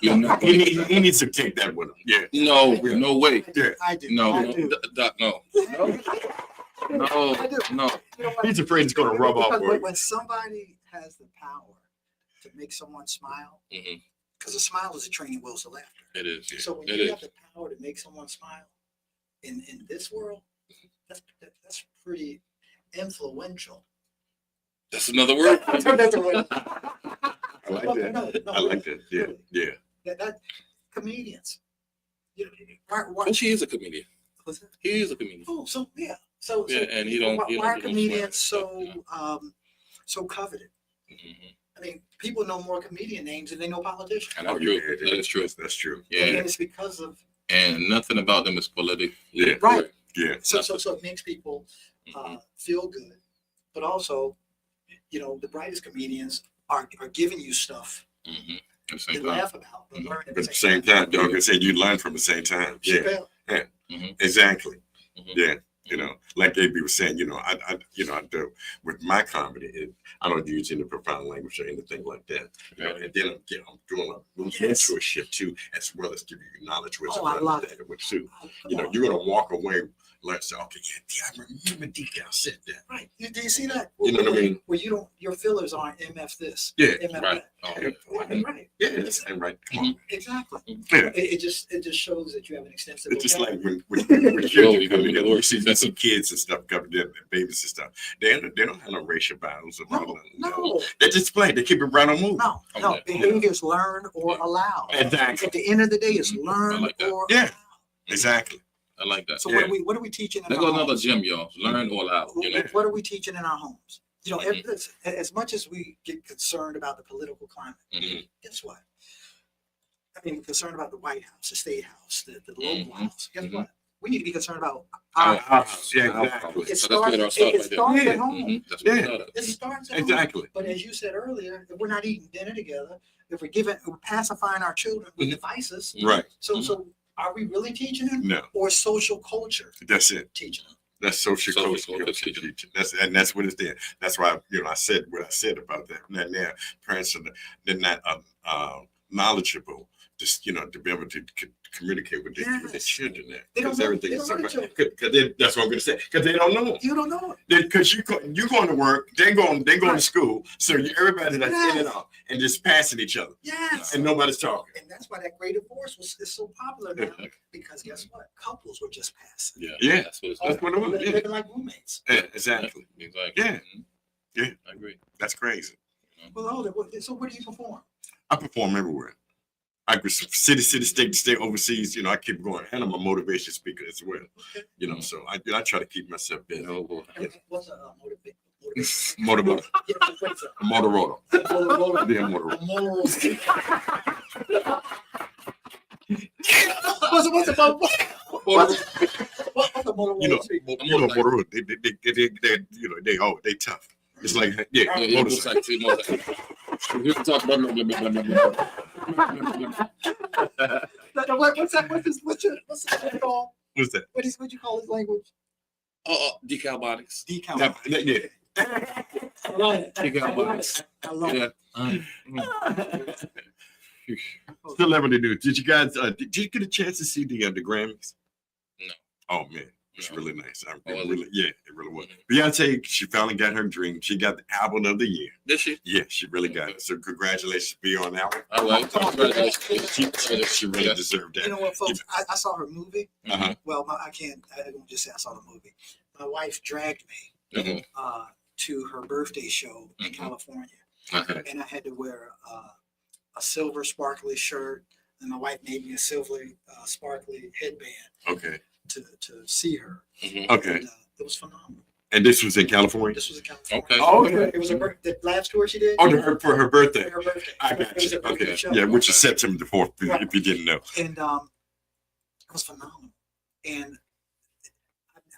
Speaker 1: You're not.
Speaker 2: He needs to take that with him. Yeah.
Speaker 1: No way.
Speaker 2: Yeah.
Speaker 3: I do.
Speaker 1: No,
Speaker 3: I do.
Speaker 1: Doc, no.
Speaker 3: I do.
Speaker 1: No.
Speaker 3: You know what?
Speaker 2: He's afraid it's going to rub off.
Speaker 3: Because when somebody has the power to make someone smile,
Speaker 1: Mhm.
Speaker 3: because a smile is a training wheels to laughter.
Speaker 1: It is.
Speaker 3: So when
Speaker 1: It
Speaker 3: you
Speaker 1: is.
Speaker 3: have the power to make someone smile in this world, that's pretty influential.
Speaker 1: That's another word.
Speaker 2: I like that.
Speaker 3: No,
Speaker 2: I like that. Yeah. Yeah.
Speaker 3: that comedians. Why
Speaker 1: Oh, she is a comedian.
Speaker 3: was that?
Speaker 1: He is a comedian.
Speaker 3: Oh, so yeah. So
Speaker 1: Yeah, and he don't.
Speaker 3: why
Speaker 1: he don't
Speaker 3: are
Speaker 1: do no
Speaker 3: comedians
Speaker 1: smart stuff,
Speaker 3: so coveted?
Speaker 1: Mhm.
Speaker 3: I mean, people know more comedian names than they know politicians.
Speaker 1: And that's true. That is true.
Speaker 2: That's true.
Speaker 1: Yeah.
Speaker 3: And it's because of
Speaker 1: And nothing about them is politically
Speaker 2: Yeah.
Speaker 3: Right.
Speaker 2: Yeah.
Speaker 3: so it makes people
Speaker 1: Mhm.
Speaker 3: feel good, but also, the brightest comedians are giving you stuff
Speaker 1: Mm-hmm. At the
Speaker 3: They
Speaker 1: same time.
Speaker 3: laugh about, but learn
Speaker 2: But at the same time, y'all can say you learn from the same time. Yeah,
Speaker 1: Mm-hmm.
Speaker 2: exactly.
Speaker 1: Mhm.
Speaker 2: Yeah. You know, like AB was saying, I do with my comedy. I don't use any profound language or anything like that. You know, and then I'm doing a mentorship too, as well as giving you knowledge, wisdom,
Speaker 3: I love
Speaker 2: understanding with too. You know, you're gonna walk away like, say, okay, yeah, I remember Dcal said that.
Speaker 3: Right. Do you see that?
Speaker 2: You know what I mean?
Speaker 3: Where you don't, your fillers aren't MF this.
Speaker 2: Yeah.
Speaker 3: MF
Speaker 1: Right.
Speaker 3: that.
Speaker 1: Oh, yeah.
Speaker 3: Right.
Speaker 2: Yeah, it's right. Come on.
Speaker 3: Exactly.
Speaker 2: Yeah.
Speaker 3: It just shows that you have an extensive.
Speaker 2: It's just like when
Speaker 1: Slowly
Speaker 2: children come
Speaker 1: coming
Speaker 2: together,
Speaker 1: to
Speaker 2: you see kids and stuff coming together, babies and stuff. They don't have no racial battles.
Speaker 3: No.
Speaker 2: They just play. They keep it right on moving.
Speaker 3: No.
Speaker 1: Okay.
Speaker 3: Behaviors learned or allowed.
Speaker 2: Exactly.
Speaker 3: At the end of the day, it's learned
Speaker 1: like that.
Speaker 3: or
Speaker 2: Yeah.
Speaker 3: allowed.
Speaker 2: Exactly.
Speaker 1: I like that.
Speaker 3: So
Speaker 2: Yeah.
Speaker 3: what are we teaching in
Speaker 1: There
Speaker 3: our
Speaker 1: goes another
Speaker 3: homes?
Speaker 1: gym, y'all. Learn all out. You know.
Speaker 3: What are we teaching in our homes? You know,
Speaker 1: Mhm.
Speaker 3: as much as we get concerned about the political climate,
Speaker 1: Mhm.
Speaker 3: guess what? I mean, we're concerned about the White House, the State House, the local
Speaker 1: Mhm.
Speaker 3: house. Guess
Speaker 1: Mhm.
Speaker 3: what? We need to be concerned about
Speaker 1: Our
Speaker 3: our
Speaker 1: house.
Speaker 2: Yeah,
Speaker 1: Our
Speaker 2: exactly.
Speaker 1: house.
Speaker 3: It
Speaker 1: So that's where it all
Speaker 3: starts-
Speaker 1: starts
Speaker 3: it
Speaker 1: right there.
Speaker 3: starts at
Speaker 2: Yeah.
Speaker 3: home.
Speaker 1: Mhm. That's where it
Speaker 2: Yeah.
Speaker 1: started.
Speaker 3: It starts at home.
Speaker 2: Exactly.
Speaker 3: But as you said earlier, if we're not eating dinner together, if we're pacifying our children with
Speaker 2: Mhm.
Speaker 3: devices,
Speaker 2: Right.
Speaker 3: so are we really teaching them,
Speaker 2: No.
Speaker 3: or social culture
Speaker 2: That's it.
Speaker 3: teaching them?
Speaker 2: That's social
Speaker 1: Social
Speaker 2: culture
Speaker 1: culture
Speaker 2: teaching. That's what it's there. That's why I said what I said about that. And now parents they're not knowledgeable, just to be able to communicate with their
Speaker 3: Yes.
Speaker 2: children there,
Speaker 3: They don't
Speaker 2: because
Speaker 3: know-
Speaker 2: everything
Speaker 3: they
Speaker 2: is
Speaker 3: don't know
Speaker 2: so.
Speaker 3: each
Speaker 2: Because that's what I'm gonna say. Because they don't know.
Speaker 3: You don't know it.
Speaker 2: Because you going to work, they going to
Speaker 3: Right.
Speaker 2: school, so everybody that's in and
Speaker 3: Yes.
Speaker 2: out and just passing each other,
Speaker 3: Yes.
Speaker 2: and nobody's talking.
Speaker 3: And that's why that great divorce is so popular now. Because guess what? Couples were just passing.
Speaker 1: Yeah.
Speaker 2: Yeah.
Speaker 1: That's what it's
Speaker 2: That's what it was. Yeah.
Speaker 3: Living like roommates.
Speaker 2: Yeah, exactly.
Speaker 1: Exactly.
Speaker 2: Yeah.
Speaker 1: Mhm.
Speaker 2: Yeah.
Speaker 1: I agree.
Speaker 2: That's crazy.
Speaker 3: Well, so where do you perform?
Speaker 2: I perform everywhere. I go city, state to state, overseas. I keep going, and I'm a motivation speaker as well.
Speaker 3: Okay.
Speaker 2: So I try to keep myself busy.
Speaker 1: Oh, boy.
Speaker 3: What's a motivation?
Speaker 2: Motorboat,
Speaker 3: Yeah, what's a
Speaker 2: Motorola.
Speaker 3: Motorola?
Speaker 2: Yeah, Motorola.
Speaker 3: A moral. What's a Motorola?
Speaker 2: You know, Motorola. They tough. It's like
Speaker 1: Yeah,
Speaker 2: motorcycle.
Speaker 1: motorcycle. We can talk about
Speaker 3: What's that? What's that called?
Speaker 2: What's that?
Speaker 3: What you call his language?
Speaker 1: Decal bodies.
Speaker 3: Decal.
Speaker 2: Yeah.
Speaker 3: I love it.
Speaker 1: Decal bodies.
Speaker 3: I love it.
Speaker 1: Yeah.
Speaker 2: Celebrity news. Did you guys? Did you get a chance to see the Grammys?
Speaker 1: No.
Speaker 2: Oh man, it's
Speaker 1: No.
Speaker 2: really nice.
Speaker 1: Was it?
Speaker 2: It really was. Beyonce, she finally got her dream. She got the album of the year.
Speaker 1: Did she?
Speaker 2: Yeah, she really got it. So congratulations, be on that one.
Speaker 1: All right. Congratulations.
Speaker 2: She really deserved that.
Speaker 3: You know what, folks? I saw her movie.
Speaker 2: Uh-huh.
Speaker 3: Well, I won't just say I saw the movie. My wife dragged me
Speaker 1: Mhm.
Speaker 3: to her birthday show in
Speaker 1: Mhm.
Speaker 3: California,
Speaker 1: Okay.
Speaker 3: and I had to wear a silver sparkly shirt, and my wife made me a silver sparkly headband
Speaker 2: Okay.
Speaker 3: to see her.
Speaker 1: Mhm.
Speaker 2: Okay.
Speaker 3: And, it was phenomenal.
Speaker 2: And this was in California?
Speaker 3: This was in California.
Speaker 1: Okay.
Speaker 2: Oh, okay.
Speaker 3: It was the last tour she did.
Speaker 2: Oh, for her birthday.
Speaker 3: For her birthday.
Speaker 2: I
Speaker 3: It
Speaker 2: got
Speaker 3: was
Speaker 2: you.
Speaker 3: a birthday
Speaker 2: Okay.
Speaker 3: show.
Speaker 2: Yeah, which is September the 4th,
Speaker 3: Right.
Speaker 2: if you didn't know.
Speaker 3: And it was phenomenal. And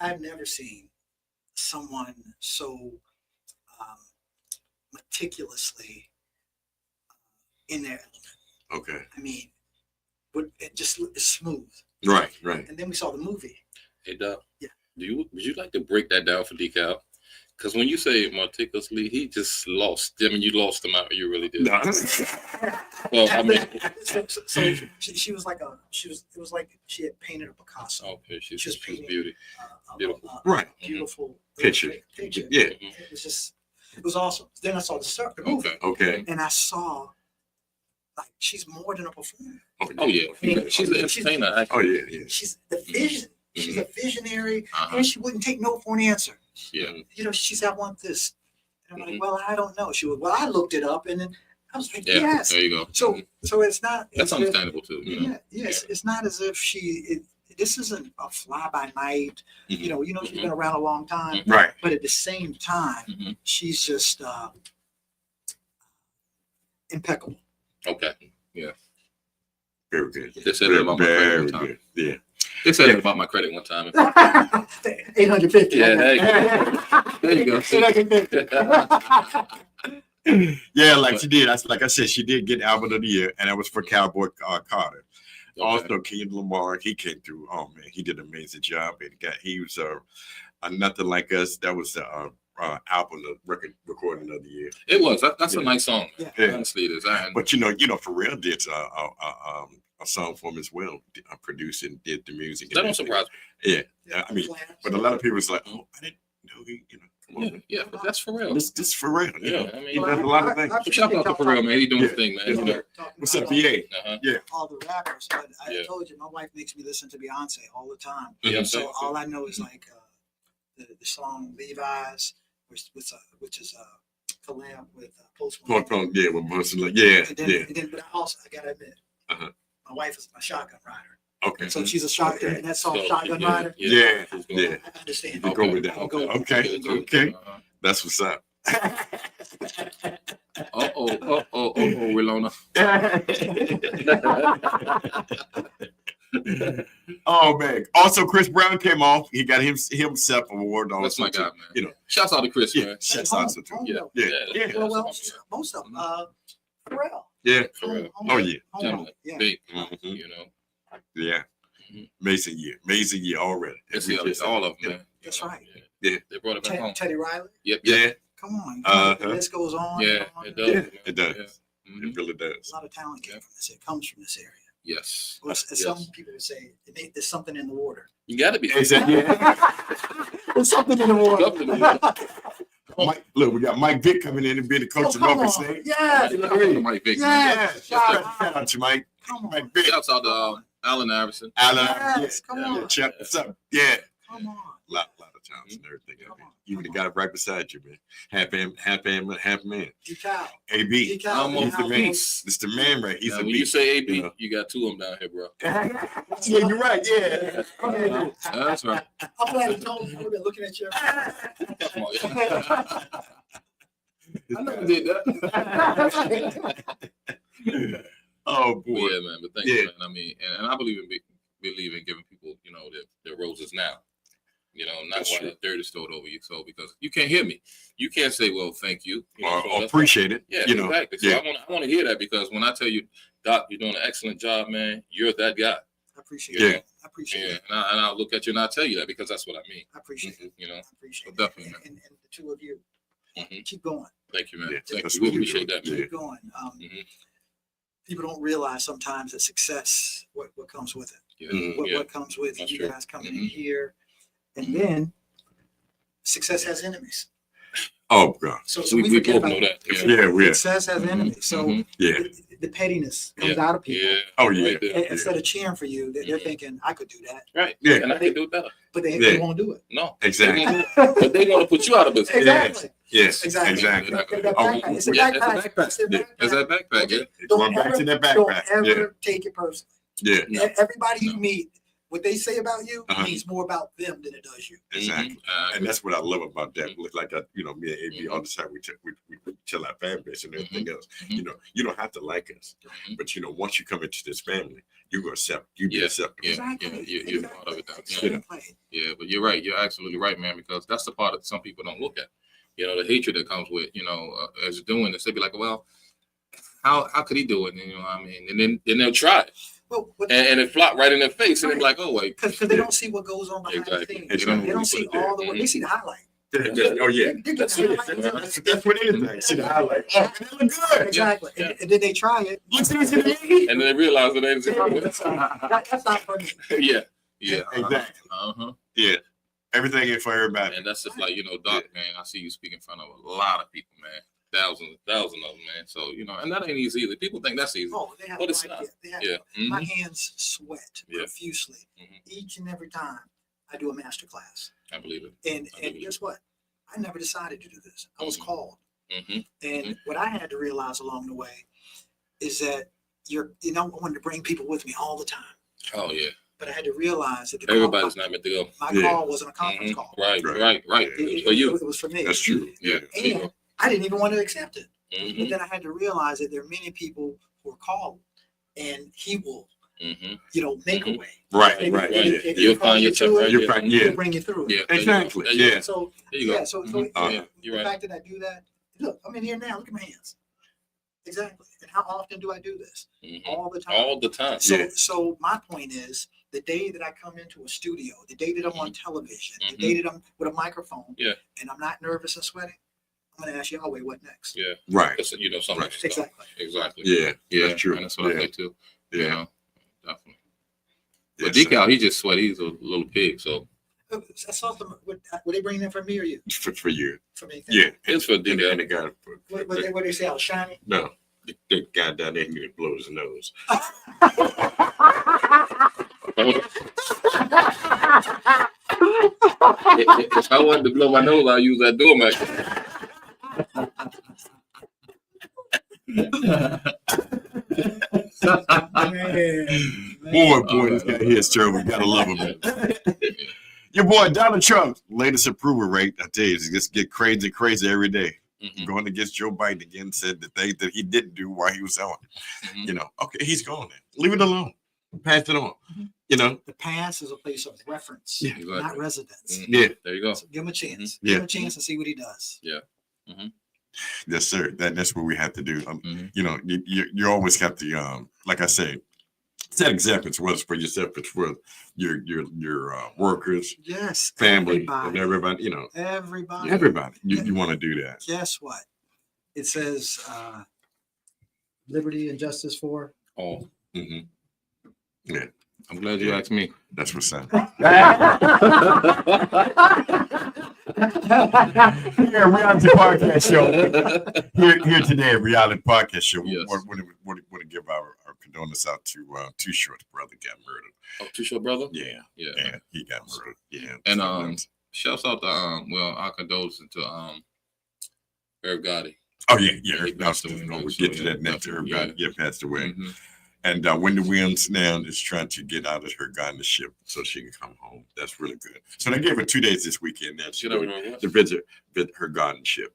Speaker 3: I've never seen someone so meticulously in their element.
Speaker 2: Okay.
Speaker 3: I mean, it just is smooth.
Speaker 2: Right.
Speaker 3: And then we saw the movie.
Speaker 1: Hey, Doc.
Speaker 3: Yeah.
Speaker 1: Would you like to break that down for Decal? Because when you say meticulously, he just lost. I mean, you lost him out. You really did.
Speaker 2: No.
Speaker 1: Well, I mean,
Speaker 3: so she was like it was like she had painted a Picasso.
Speaker 1: okay, she's
Speaker 3: Just
Speaker 1: she's
Speaker 3: painting.
Speaker 1: beauty. Beautiful.
Speaker 2: Right.
Speaker 3: Beautiful
Speaker 2: Picture.
Speaker 3: Picture.
Speaker 2: Yeah.
Speaker 3: It was awesome. Then I saw the movie,
Speaker 1: Okay.
Speaker 2: Okay.
Speaker 3: and I saw like she's more than a performer.
Speaker 1: Oh yeah, she's an entertainer. Actually.
Speaker 2: Oh yeah.
Speaker 3: She's the vision. She's a visionary,
Speaker 1: Uh-huh.
Speaker 3: and she wouldn't take no for an answer.
Speaker 1: Yeah.
Speaker 3: You know, she said, "I want this." And I'm
Speaker 1: Mhm.
Speaker 3: like, "Well, I don't know." She was, "Well, I looked it up," and then I was like,
Speaker 1: Yeah.
Speaker 3: "Yes."
Speaker 1: There you go.
Speaker 3: So it's not.
Speaker 1: That's
Speaker 3: as if-
Speaker 1: understandable too. You know?
Speaker 3: Yeah. Yes, it's not as if this isn't a fly by night.
Speaker 1: Mhm.
Speaker 3: You know, she's been around a long time,
Speaker 2: Right.
Speaker 3: but at the same time,
Speaker 1: Mhm.
Speaker 3: she's just impeccable.
Speaker 1: Okay. Yeah.
Speaker 2: Very good.
Speaker 1: They said that about my credit
Speaker 2: Very
Speaker 1: one time.
Speaker 2: good. Yeah.
Speaker 1: They said that about my credit one time.
Speaker 3: 850.
Speaker 1: Yeah, there you go. There you go.
Speaker 3: 850.
Speaker 2: Yeah, like she did. That's like I said, she did get album of the year, and that was for Cowboy Carter.
Speaker 1: Okay.
Speaker 2: Also, King Lamar, he came through. Oh man, he did an amazing job. And he was Nothing Like Us. That was the album, the recording of the year.
Speaker 1: It was. That's
Speaker 2: Yeah.
Speaker 1: a nice song.
Speaker 2: Yeah.
Speaker 1: Honestly, it is.
Speaker 2: But you know, Pharrell did a song for him as well, produced and did the music.
Speaker 1: That don't surprise
Speaker 2: me. Yeah, I mean, but a lot of people was like, "Oh, I didn't know he." You know, come on,
Speaker 1: me. Yeah, but that's for real.
Speaker 2: This Pharrell. You know?
Speaker 1: I mean,
Speaker 2: He does a lot of things.
Speaker 1: so shout out to Pharrell, man. He doing his
Speaker 2: Yeah.
Speaker 1: thing, man. You know.
Speaker 2: What's up, BA?
Speaker 1: Yeah.
Speaker 3: all the rappers, but I
Speaker 1: Yeah.
Speaker 3: told you, my wife makes me listen to Beyonce all the time.
Speaker 1: Yeah,
Speaker 3: So
Speaker 1: so-
Speaker 3: all I know is like the song Levi's, which is a collab with Post Malone.
Speaker 2: Yeah, with Muslim. Yeah,
Speaker 3: And then, but I gotta admit,
Speaker 2: Uh-huh.
Speaker 3: my wife is a shotgun rider,
Speaker 2: Okay.
Speaker 3: so she's a shotgun. And that song
Speaker 1: So,
Speaker 3: Shotgun
Speaker 1: yeah,
Speaker 3: Rider.
Speaker 2: Yeah.
Speaker 1: she's
Speaker 2: Yeah.
Speaker 1: going-
Speaker 3: I understand.
Speaker 2: You go with that.
Speaker 3: I'll go with
Speaker 2: Okay.
Speaker 1: Yeah,
Speaker 2: Okay.
Speaker 1: uh-huh.
Speaker 2: That's what's up.
Speaker 1: Oh, Willona.
Speaker 2: Oh man! Also, Chris Brown came off. He got himself an award.
Speaker 1: That's
Speaker 2: Also,
Speaker 1: my guy,
Speaker 2: too.
Speaker 1: man.
Speaker 2: You know,
Speaker 1: Shouts out to Chris,
Speaker 2: yeah.
Speaker 1: man.
Speaker 2: Shouts out to
Speaker 3: Home,
Speaker 2: him.
Speaker 3: home,
Speaker 2: Yeah,
Speaker 1: Yeah.
Speaker 2: yeah,
Speaker 3: Well,
Speaker 1: that's
Speaker 3: most of them. Pharrell.
Speaker 2: yeah.
Speaker 1: Pharrell.
Speaker 2: Oh yeah,
Speaker 1: Definitely.
Speaker 3: Yeah.
Speaker 1: Big,
Speaker 2: Mhm.
Speaker 1: you know.
Speaker 2: yeah.
Speaker 1: Mhm.
Speaker 2: Amazing year already.
Speaker 1: It's
Speaker 2: We just-
Speaker 1: all of them,
Speaker 2: yeah.
Speaker 1: man. You
Speaker 3: That's
Speaker 1: know,
Speaker 3: right.
Speaker 2: Yeah.
Speaker 1: They brought it back home.
Speaker 3: Teddy Riley.
Speaker 1: Yep.
Speaker 2: Yeah,
Speaker 3: Come on.
Speaker 2: Uh-huh.
Speaker 3: The list goes on.
Speaker 1: Yeah,
Speaker 3: and on.
Speaker 1: it does.
Speaker 2: Yeah,
Speaker 1: man.
Speaker 2: it does.
Speaker 1: Yeah. Mhm.
Speaker 2: it really does.
Speaker 3: A lot of talent came
Speaker 1: Yeah.
Speaker 3: from this. It comes from this area.
Speaker 1: Yes.
Speaker 3: Well, as
Speaker 1: Yes.
Speaker 3: some people would say, there's something in the water.
Speaker 1: You got to be.
Speaker 2: Exactly.
Speaker 3: There's something in the water.
Speaker 1: Something in the
Speaker 2: Mike, look, we got Mike Vick coming in and being the coach of
Speaker 3: come
Speaker 2: Norfolk
Speaker 3: on.
Speaker 2: State.
Speaker 3: Yes.
Speaker 1: Mike Vick, man.
Speaker 3: Yeah.
Speaker 2: Yeah, shout out to Mike.
Speaker 3: Come on.
Speaker 2: Mike Vick.
Speaker 1: Shouts out to Allen Iverson.
Speaker 2: Alan.
Speaker 3: Yes, come
Speaker 2: yeah,
Speaker 3: on.
Speaker 2: Chuck, what's up? Yeah.
Speaker 3: Come on.
Speaker 2: Lot of times and everything.
Speaker 3: Come on,
Speaker 2: Even the
Speaker 3: come
Speaker 2: guy right beside you, man. Half man, half man.
Speaker 3: Dcal.
Speaker 2: AB.
Speaker 3: Dcal.
Speaker 2: He's the man.
Speaker 1: Peace.
Speaker 2: It's the man, right? He's
Speaker 1: Now,
Speaker 2: the
Speaker 1: when you
Speaker 2: beast.
Speaker 1: say AB,
Speaker 2: you know.
Speaker 1: you got two of them down here, bro.
Speaker 2: Yeah, you're right. Yeah.
Speaker 1: That's right.
Speaker 3: I'm glad you told me. I've been looking at you.
Speaker 1: Come on, yeah. I never did that.
Speaker 2: Oh
Speaker 1: But
Speaker 2: boy.
Speaker 1: yeah, man. But thank
Speaker 2: Yeah.
Speaker 1: you, man. I mean, and I believe in giving people, you know, their roses now. You know, not
Speaker 2: That's
Speaker 1: while
Speaker 2: true.
Speaker 1: the dirt is stored over you. So because you can't hear me, you can't say, "Well, thank you." You know, so
Speaker 2: Or
Speaker 1: that's
Speaker 2: appreciate it.
Speaker 1: Yeah,
Speaker 2: You know.
Speaker 1: exactly. So
Speaker 2: yeah.
Speaker 1: I want to hear that because when I tell you, Doc, you're doing an excellent job, man. You're that guy.
Speaker 3: I appreciate
Speaker 2: Yeah.
Speaker 3: it. I appreciate
Speaker 1: Yeah,
Speaker 3: it.
Speaker 1: and I'll look at you and I'll tell you that because that's what I mean.
Speaker 3: I appreciate it.
Speaker 1: You know,
Speaker 3: I appreciate
Speaker 1: Well,
Speaker 3: it.
Speaker 1: definitely, man.
Speaker 3: And the two of you,
Speaker 1: Mhm.
Speaker 3: keep going.
Speaker 1: Thank you, man.
Speaker 2: Yeah,
Speaker 1: Thank
Speaker 2: that's
Speaker 1: you. We
Speaker 2: what we
Speaker 1: appreciate
Speaker 2: do.
Speaker 1: that, man.
Speaker 2: Yeah.
Speaker 3: Keep going.
Speaker 1: Mhm.
Speaker 3: People don't realize sometimes that success, what comes with it.
Speaker 1: Yeah.
Speaker 2: Mhm.
Speaker 1: Yeah.
Speaker 3: What comes with
Speaker 1: That's
Speaker 3: you
Speaker 1: true.
Speaker 3: guys coming in
Speaker 1: Mhm.
Speaker 3: here. And then success has enemies.
Speaker 2: Oh God.
Speaker 3: So
Speaker 1: We
Speaker 3: forget
Speaker 1: both know
Speaker 3: about
Speaker 1: that.
Speaker 2: Yeah, we are.
Speaker 3: success has
Speaker 1: Mhm.
Speaker 3: enemies. So
Speaker 1: Mhm.
Speaker 2: Yeah.
Speaker 3: the pettiness comes
Speaker 1: Yeah.
Speaker 3: out of people.
Speaker 1: Yeah.
Speaker 2: Oh, yeah.
Speaker 1: Right there.
Speaker 3: And instead of cheering for you, they're
Speaker 1: Mhm.
Speaker 3: thinking, I could do that.
Speaker 1: Right.
Speaker 2: Yeah.
Speaker 1: And I can do it better.
Speaker 3: But they
Speaker 2: Yeah.
Speaker 3: won't do it.
Speaker 1: No.
Speaker 2: Exactly.
Speaker 1: But they want to put you out of business.
Speaker 3: Exactly.
Speaker 2: Yes.
Speaker 3: Exactly.
Speaker 2: Exactly.
Speaker 3: That
Speaker 2: Oh,
Speaker 3: backpack. It's a
Speaker 1: Yeah, it's a
Speaker 3: backpack.
Speaker 1: backpack.
Speaker 3: It's a
Speaker 2: Yeah.
Speaker 3: backpack.
Speaker 1: It's that backpack, yeah.
Speaker 2: Going back to that
Speaker 3: Don't
Speaker 2: backpack.
Speaker 3: ever
Speaker 2: Yeah.
Speaker 3: take it personally.
Speaker 2: Yeah.
Speaker 1: No.
Speaker 3: Everybody you
Speaker 1: No.
Speaker 3: meet, what they say about you
Speaker 2: Uh-huh.
Speaker 3: means more about them than it does you.
Speaker 2: Exactly.
Speaker 1: Mhm.
Speaker 2: And that's what I love about that. Like me and AB
Speaker 1: Mhm.
Speaker 2: all the time, we tell our fan base and everything else.
Speaker 1: Mhm.
Speaker 2: You know, you don't have to like us,
Speaker 1: Mhm.
Speaker 2: but once you come into this family, you're gonna accept. You be
Speaker 1: Yeah.
Speaker 2: acceptable.
Speaker 1: Yeah.
Speaker 3: Exactly.
Speaker 1: You're part of it. Now.
Speaker 3: Exactly.
Speaker 1: Yeah.
Speaker 3: Exactly.
Speaker 1: Yeah, but you're right. You're absolutely right, man, because that's the part that some people don't look at. You know, the hatred that comes with, as doing this. They be like, well, how could he do it? And, you know what I mean? And then they'll try it.
Speaker 3: Well,
Speaker 1: And it flop right in their face. And they're like, oh, wait.
Speaker 3: because they don't see what goes on behind
Speaker 1: Exactly.
Speaker 3: the scenes.
Speaker 2: Exactly.
Speaker 3: They don't see all the work. They see the highlight.
Speaker 2: Oh yeah.
Speaker 3: They get
Speaker 1: That's
Speaker 3: the
Speaker 1: it.
Speaker 3: highlight.
Speaker 2: That's what anything. See the highlight. Oh, man, that look good.
Speaker 3: Exactly.
Speaker 1: Yeah.
Speaker 3: And then they try it.
Speaker 2: Looks easy to me.
Speaker 1: And then they realize that
Speaker 3: That's not for me.
Speaker 1: yeah. Yeah.
Speaker 2: Exactly.
Speaker 1: Uh-huh.
Speaker 2: Yeah. Everything is for everybody.
Speaker 1: And that's just like, Doc, man, I see you speak in front of a lot of people, man. Thousands of them, man. So, and that ain't easy either. People think that's easy.
Speaker 3: Oh, they have
Speaker 1: But
Speaker 3: no
Speaker 1: it's
Speaker 3: idea.
Speaker 1: not.
Speaker 3: They have
Speaker 1: Yeah.
Speaker 3: My
Speaker 1: Mhm.
Speaker 3: hands sweat
Speaker 1: Yeah.
Speaker 3: profusely
Speaker 1: Mhm.
Speaker 3: each and every time I do a master class.
Speaker 1: I believe it.
Speaker 3: And guess what? I never decided to do this. I was
Speaker 1: Mhm.
Speaker 3: called.
Speaker 1: Mm-hmm.
Speaker 3: And what I had to realize along the way is that I wanted to bring people with me all the time.
Speaker 1: Oh, yeah.
Speaker 3: But I had to realize that
Speaker 1: Everybody's not meant to go.
Speaker 3: my
Speaker 2: Yeah.
Speaker 3: call wasn't a conference
Speaker 1: Mhm.
Speaker 3: call.
Speaker 1: Right.
Speaker 2: Right.
Speaker 1: It was for you.
Speaker 3: It was for me.
Speaker 2: That's true.
Speaker 1: Yeah.
Speaker 3: And I didn't even want to accept it. But
Speaker 1: Mm-hmm.
Speaker 3: then I had to realize that there are many people who are called and he will,
Speaker 1: Mm-hmm.
Speaker 3: make a
Speaker 1: Mhm.
Speaker 3: way.
Speaker 2: Right.
Speaker 3: If-
Speaker 2: Right.
Speaker 3: if-
Speaker 2: Yeah.
Speaker 3: if
Speaker 1: You'll
Speaker 3: you call
Speaker 1: find
Speaker 3: you
Speaker 1: yourself
Speaker 3: to it,
Speaker 1: right
Speaker 2: You're
Speaker 1: there.
Speaker 2: fine.
Speaker 3: he'll
Speaker 2: Yeah.
Speaker 3: bring you through it.
Speaker 1: Yeah. there you go.
Speaker 2: Exactly.
Speaker 1: There you go.
Speaker 2: Yeah.
Speaker 3: So
Speaker 1: There you go.
Speaker 3: yeah, so
Speaker 1: Mhm.
Speaker 3: yeah,
Speaker 1: Yeah, you're
Speaker 3: the
Speaker 1: right.
Speaker 3: fact that I do that, Look, I'm in here now. Look at my hands. Exactly. And how often do I do this? All the time.
Speaker 1: All the time.
Speaker 3: So my point is, the day that I come into a studio, the day that I'm on television, the day that I'm with a microphone, and I'm not nervous and sweating, I'm gonna ask Yahweh what next.
Speaker 1: Yeah.
Speaker 2: Right.
Speaker 1: Because you know something.
Speaker 3: Right. Exactly.
Speaker 1: Exactly.
Speaker 2: Yeah. That's true.
Speaker 1: And that's what I say too.
Speaker 2: Yeah.
Speaker 1: You know, definitely. But
Speaker 2: Yes,
Speaker 1: Dcal, he just sweaty. He's a little pig. So
Speaker 3: I saw them. Were they bringing that for me or you?
Speaker 2: for you.
Speaker 3: For me.
Speaker 2: Yeah.
Speaker 1: it's for
Speaker 2: And then
Speaker 1: Dcal.
Speaker 2: the guy.
Speaker 3: What they say? I was shiny.
Speaker 2: No. The guy down there, he blows his nose.
Speaker 1: If I wanted to blow my nose, I'll use that doormat.
Speaker 2: Boy, this guy here is terrible. We gotta love him, man. Your boy Donald Trump, latest approval rate, I tell you, it's just get crazy every day. Going against Joe Biden again, said the things that he didn't do while he was on. You know, okay, he's gone then. Leave it alone. Pass it on. You know,
Speaker 3: The past is a place of reference,
Speaker 2: Yeah.
Speaker 3: not residence.
Speaker 2: yeah,
Speaker 1: There you go.
Speaker 3: So give him a chance.
Speaker 2: Yeah.
Speaker 3: Give him a chance and see what he does.
Speaker 2: yes, sir. That's what we have to do. You know, you always have to, like I say, set examples, whether it's for yourself, it's for your workers,
Speaker 3: Yes.
Speaker 2: family, and everybody. You know,
Speaker 3: Everybody.
Speaker 2: everybody. You want to do that.
Speaker 3: Guess what? It says liberty and justice for.
Speaker 1: Oh,
Speaker 2: Yeah,
Speaker 1: I'm glad you asked me.
Speaker 2: that's what's up. Here, reality podcast show. Here today, reality podcast show.
Speaker 1: Yes.
Speaker 2: Want to give our condolences out to Too Short's brother got murdered.
Speaker 1: Oh, Too Short brother.
Speaker 2: Yeah,
Speaker 1: Yeah.
Speaker 2: he got murdered. Yeah,
Speaker 1: And shouts out to well, our condolences to Herb Gotti.
Speaker 2: oh yeah.
Speaker 1: he passed away,
Speaker 2: We'll
Speaker 1: man,
Speaker 2: get
Speaker 1: so,
Speaker 2: to
Speaker 1: yeah,
Speaker 2: that next.
Speaker 1: definitely,
Speaker 2: Everybody passed away.
Speaker 1: Mhm.
Speaker 2: And Wendy Williams now is trying to get out of her guardianship so she can come home. That's really good. So they gave her 2 days this weekend now
Speaker 1: She never know what?
Speaker 2: to visit her guardianship.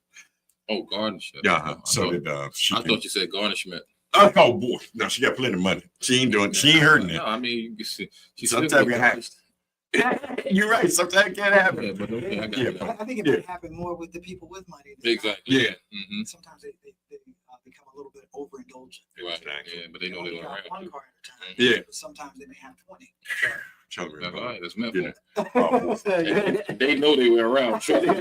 Speaker 1: Oh, garnishment.
Speaker 2: Yeah,
Speaker 1: I
Speaker 2: so
Speaker 1: thought,
Speaker 2: that she
Speaker 1: I
Speaker 2: can.
Speaker 1: thought you said garnishment.
Speaker 2: Oh boy, no, she got plenty of money. She ain't hurting it.
Speaker 1: No, I mean, you can see. She's
Speaker 2: Sometimes it happens. You're right. Sometimes it can't happen.
Speaker 1: Yeah, but okay, I got
Speaker 2: Yeah,
Speaker 1: that.
Speaker 3: I think it
Speaker 2: Yeah.
Speaker 3: might happen more with the people with money. than not.
Speaker 1: Exactly.
Speaker 2: Yeah.
Speaker 1: Mm-hmm.
Speaker 3: Sometimes they become a little bit overindulgent.
Speaker 1: Right.
Speaker 2: Exactly.
Speaker 1: Yeah, but they know
Speaker 3: only
Speaker 1: they're
Speaker 3: got
Speaker 1: around.
Speaker 3: one
Speaker 1: too.
Speaker 3: card at a time.
Speaker 2: Yeah.
Speaker 3: But sometimes they may have 20.
Speaker 2: Tell me
Speaker 1: That's
Speaker 2: about
Speaker 1: right.
Speaker 2: it.
Speaker 1: That's meant
Speaker 2: You
Speaker 1: for.
Speaker 2: know. Oh,
Speaker 1: And they know they were around. Trust me.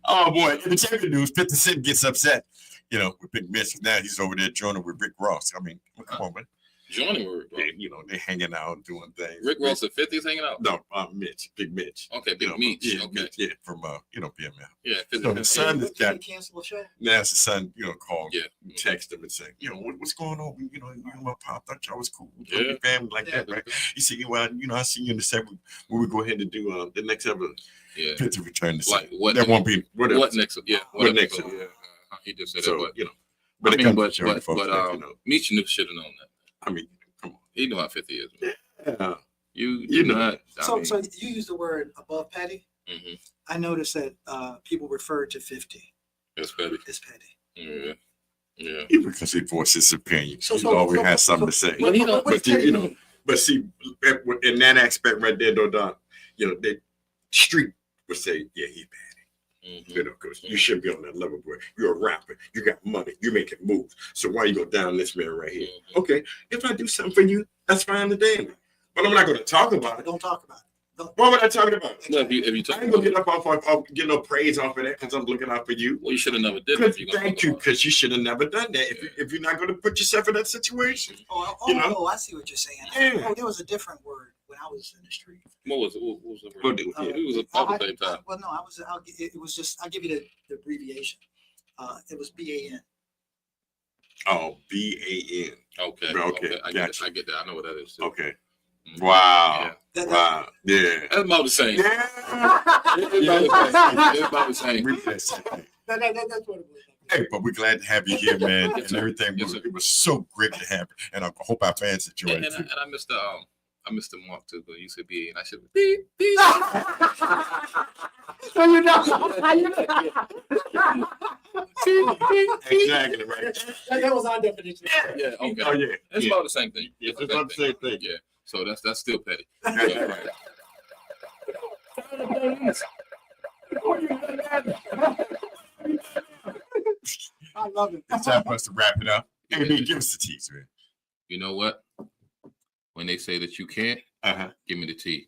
Speaker 2: oh boy, in the champion news, 50 Cent gets upset. You know, with Big Mitch. Now he's over there joining with Rick Ross. I mean, come on, man.
Speaker 1: Joining word, bro.
Speaker 2: They hanging out doing things.
Speaker 1: Rick Ross at 50 is hanging out.
Speaker 2: No, Big Mitch.
Speaker 1: Okay, Big
Speaker 2: You know,
Speaker 1: Meech.
Speaker 2: Yeah,
Speaker 1: Okay.
Speaker 2: Mitch, yeah, from BMF.
Speaker 1: Yeah, 50.
Speaker 2: So the son is
Speaker 3: Did
Speaker 2: got.
Speaker 3: he cancel the show?
Speaker 2: Now his son, called,
Speaker 1: Yeah.
Speaker 2: text him and say, what's going on? My pop thought y'all was cool.
Speaker 1: Yeah.
Speaker 2: Your family like
Speaker 3: Yeah.
Speaker 2: that, right? He said, well, I see you in the second when we go ahead and do the next episode.
Speaker 1: Yeah.
Speaker 2: 50 return to
Speaker 1: Like what?
Speaker 2: That won't be
Speaker 1: What next? Yeah.
Speaker 2: What next?
Speaker 1: episode? Yeah. He just said
Speaker 2: So,
Speaker 1: that, but
Speaker 2: but
Speaker 1: I
Speaker 2: it
Speaker 1: mean,
Speaker 2: comes
Speaker 1: but
Speaker 2: to showing folks that,
Speaker 1: Meech should have known that.
Speaker 2: I mean, come on.
Speaker 1: He knew how 50 is. Man.
Speaker 2: Yeah.
Speaker 1: You
Speaker 2: You know.
Speaker 1: not.
Speaker 3: So you use the word above petty.
Speaker 1: Mm-hmm.
Speaker 3: I noticed that people refer to 50
Speaker 1: That's petty.
Speaker 3: as petty.
Speaker 1: Yeah. Yeah.
Speaker 2: Even because he voiced his opinion.
Speaker 3: So-
Speaker 2: he
Speaker 3: so-
Speaker 2: always
Speaker 3: so-
Speaker 2: has something to
Speaker 3: so-
Speaker 2: say.
Speaker 1: Well, he don't-
Speaker 3: what does
Speaker 2: But
Speaker 3: petty
Speaker 2: you
Speaker 3: mean?
Speaker 2: but see, in that aspect right there, though, Don, the street would say, yeah, he bad.
Speaker 1: Mm-hmm.
Speaker 2: Because you shouldn't be on that level, boy. You're a rapper. You got money. You're making moves. So why you go down this man right here?
Speaker 1: Mhm.
Speaker 2: Okay, if I do something for you, that's fine today. But I'm not going to talk about it.
Speaker 3: Don't talk about it. Don't.
Speaker 2: What would I talk about?
Speaker 1: Well, if you
Speaker 2: I
Speaker 1: talk
Speaker 2: ain't gonna
Speaker 1: about
Speaker 2: get up off get no praise off of that because I'm looking out for you.
Speaker 1: well, you should have never did it. If you
Speaker 2: Thank you, because you should have never done that. If you're not going to put yourself in that situation. You know?
Speaker 3: I see what you're saying.
Speaker 2: Yeah.
Speaker 3: Oh, there was a different word when I was in the street.
Speaker 1: What was it? What was the
Speaker 2: What
Speaker 1: word?
Speaker 2: did-
Speaker 1: It was about the same time.
Speaker 3: Well, no, it was just. I'll give you the abbreviation. It was BAN.
Speaker 2: Oh, BAN.
Speaker 1: Okay.
Speaker 2: Okay,
Speaker 1: I
Speaker 2: gotcha.
Speaker 1: get that. I know what that is. Too.
Speaker 2: Okay.
Speaker 1: Mhm.
Speaker 2: Wow.
Speaker 1: Yeah.
Speaker 2: Wow. Yeah.
Speaker 1: That's about the same.
Speaker 2: Yeah.
Speaker 1: It's about the same.
Speaker 2: We did the same thing.
Speaker 3: That's what it was.
Speaker 2: Hey, but we're glad to have you here, man,
Speaker 1: Yes,
Speaker 2: and
Speaker 1: sir.
Speaker 2: everything.
Speaker 1: Yes, sir.
Speaker 2: It was so great to have you, and I hope our fans enjoy
Speaker 1: And
Speaker 2: it too.
Speaker 1: I missed the mark too, but you said B, and I should beep beep.
Speaker 3: So you know.
Speaker 2: Exactly right.
Speaker 3: That was our definition.
Speaker 1: Yeah, okay.
Speaker 2: Oh yeah.
Speaker 1: It's
Speaker 2: yeah.
Speaker 1: about the same thing.
Speaker 2: It's
Speaker 1: the
Speaker 2: about the same thing.
Speaker 1: Yeah. So that's still petty.
Speaker 2: That's
Speaker 1: Yeah,
Speaker 2: right.
Speaker 3: I love it.
Speaker 2: It's time for us to wrap it up. AB, give us the tease, man.
Speaker 1: You know what? When they say that you can't,
Speaker 2: Uh-huh.
Speaker 1: give me the T.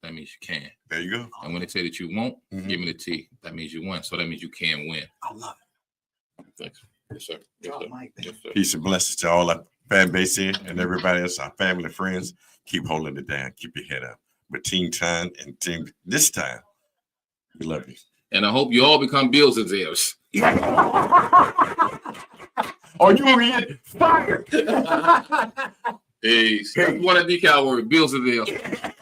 Speaker 1: That means you can.
Speaker 2: There you go.
Speaker 1: And when they say that you won't,
Speaker 2: Mhm.
Speaker 1: give me the T. That means you won. So that means you can win.
Speaker 3: I love
Speaker 1: Thanks. Yes, sir. Yes,
Speaker 3: it.
Speaker 1: sir.
Speaker 3: Mike,
Speaker 1: Yes, sir.
Speaker 2: Peace and blessings to all our fan base here and everybody else, our family, friends. Keep holding it down. Keep your head up. But Team Time and Team this time, we love you.
Speaker 1: And I hope you all become Bills and Zales.
Speaker 2: Or you will get fired.
Speaker 1: Peace. What a decal word. Bills and Zales.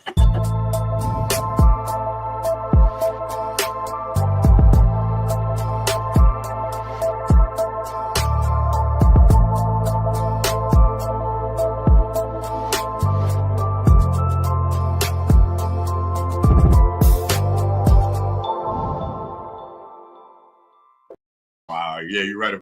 Speaker 2: Wow, yeah, you're right.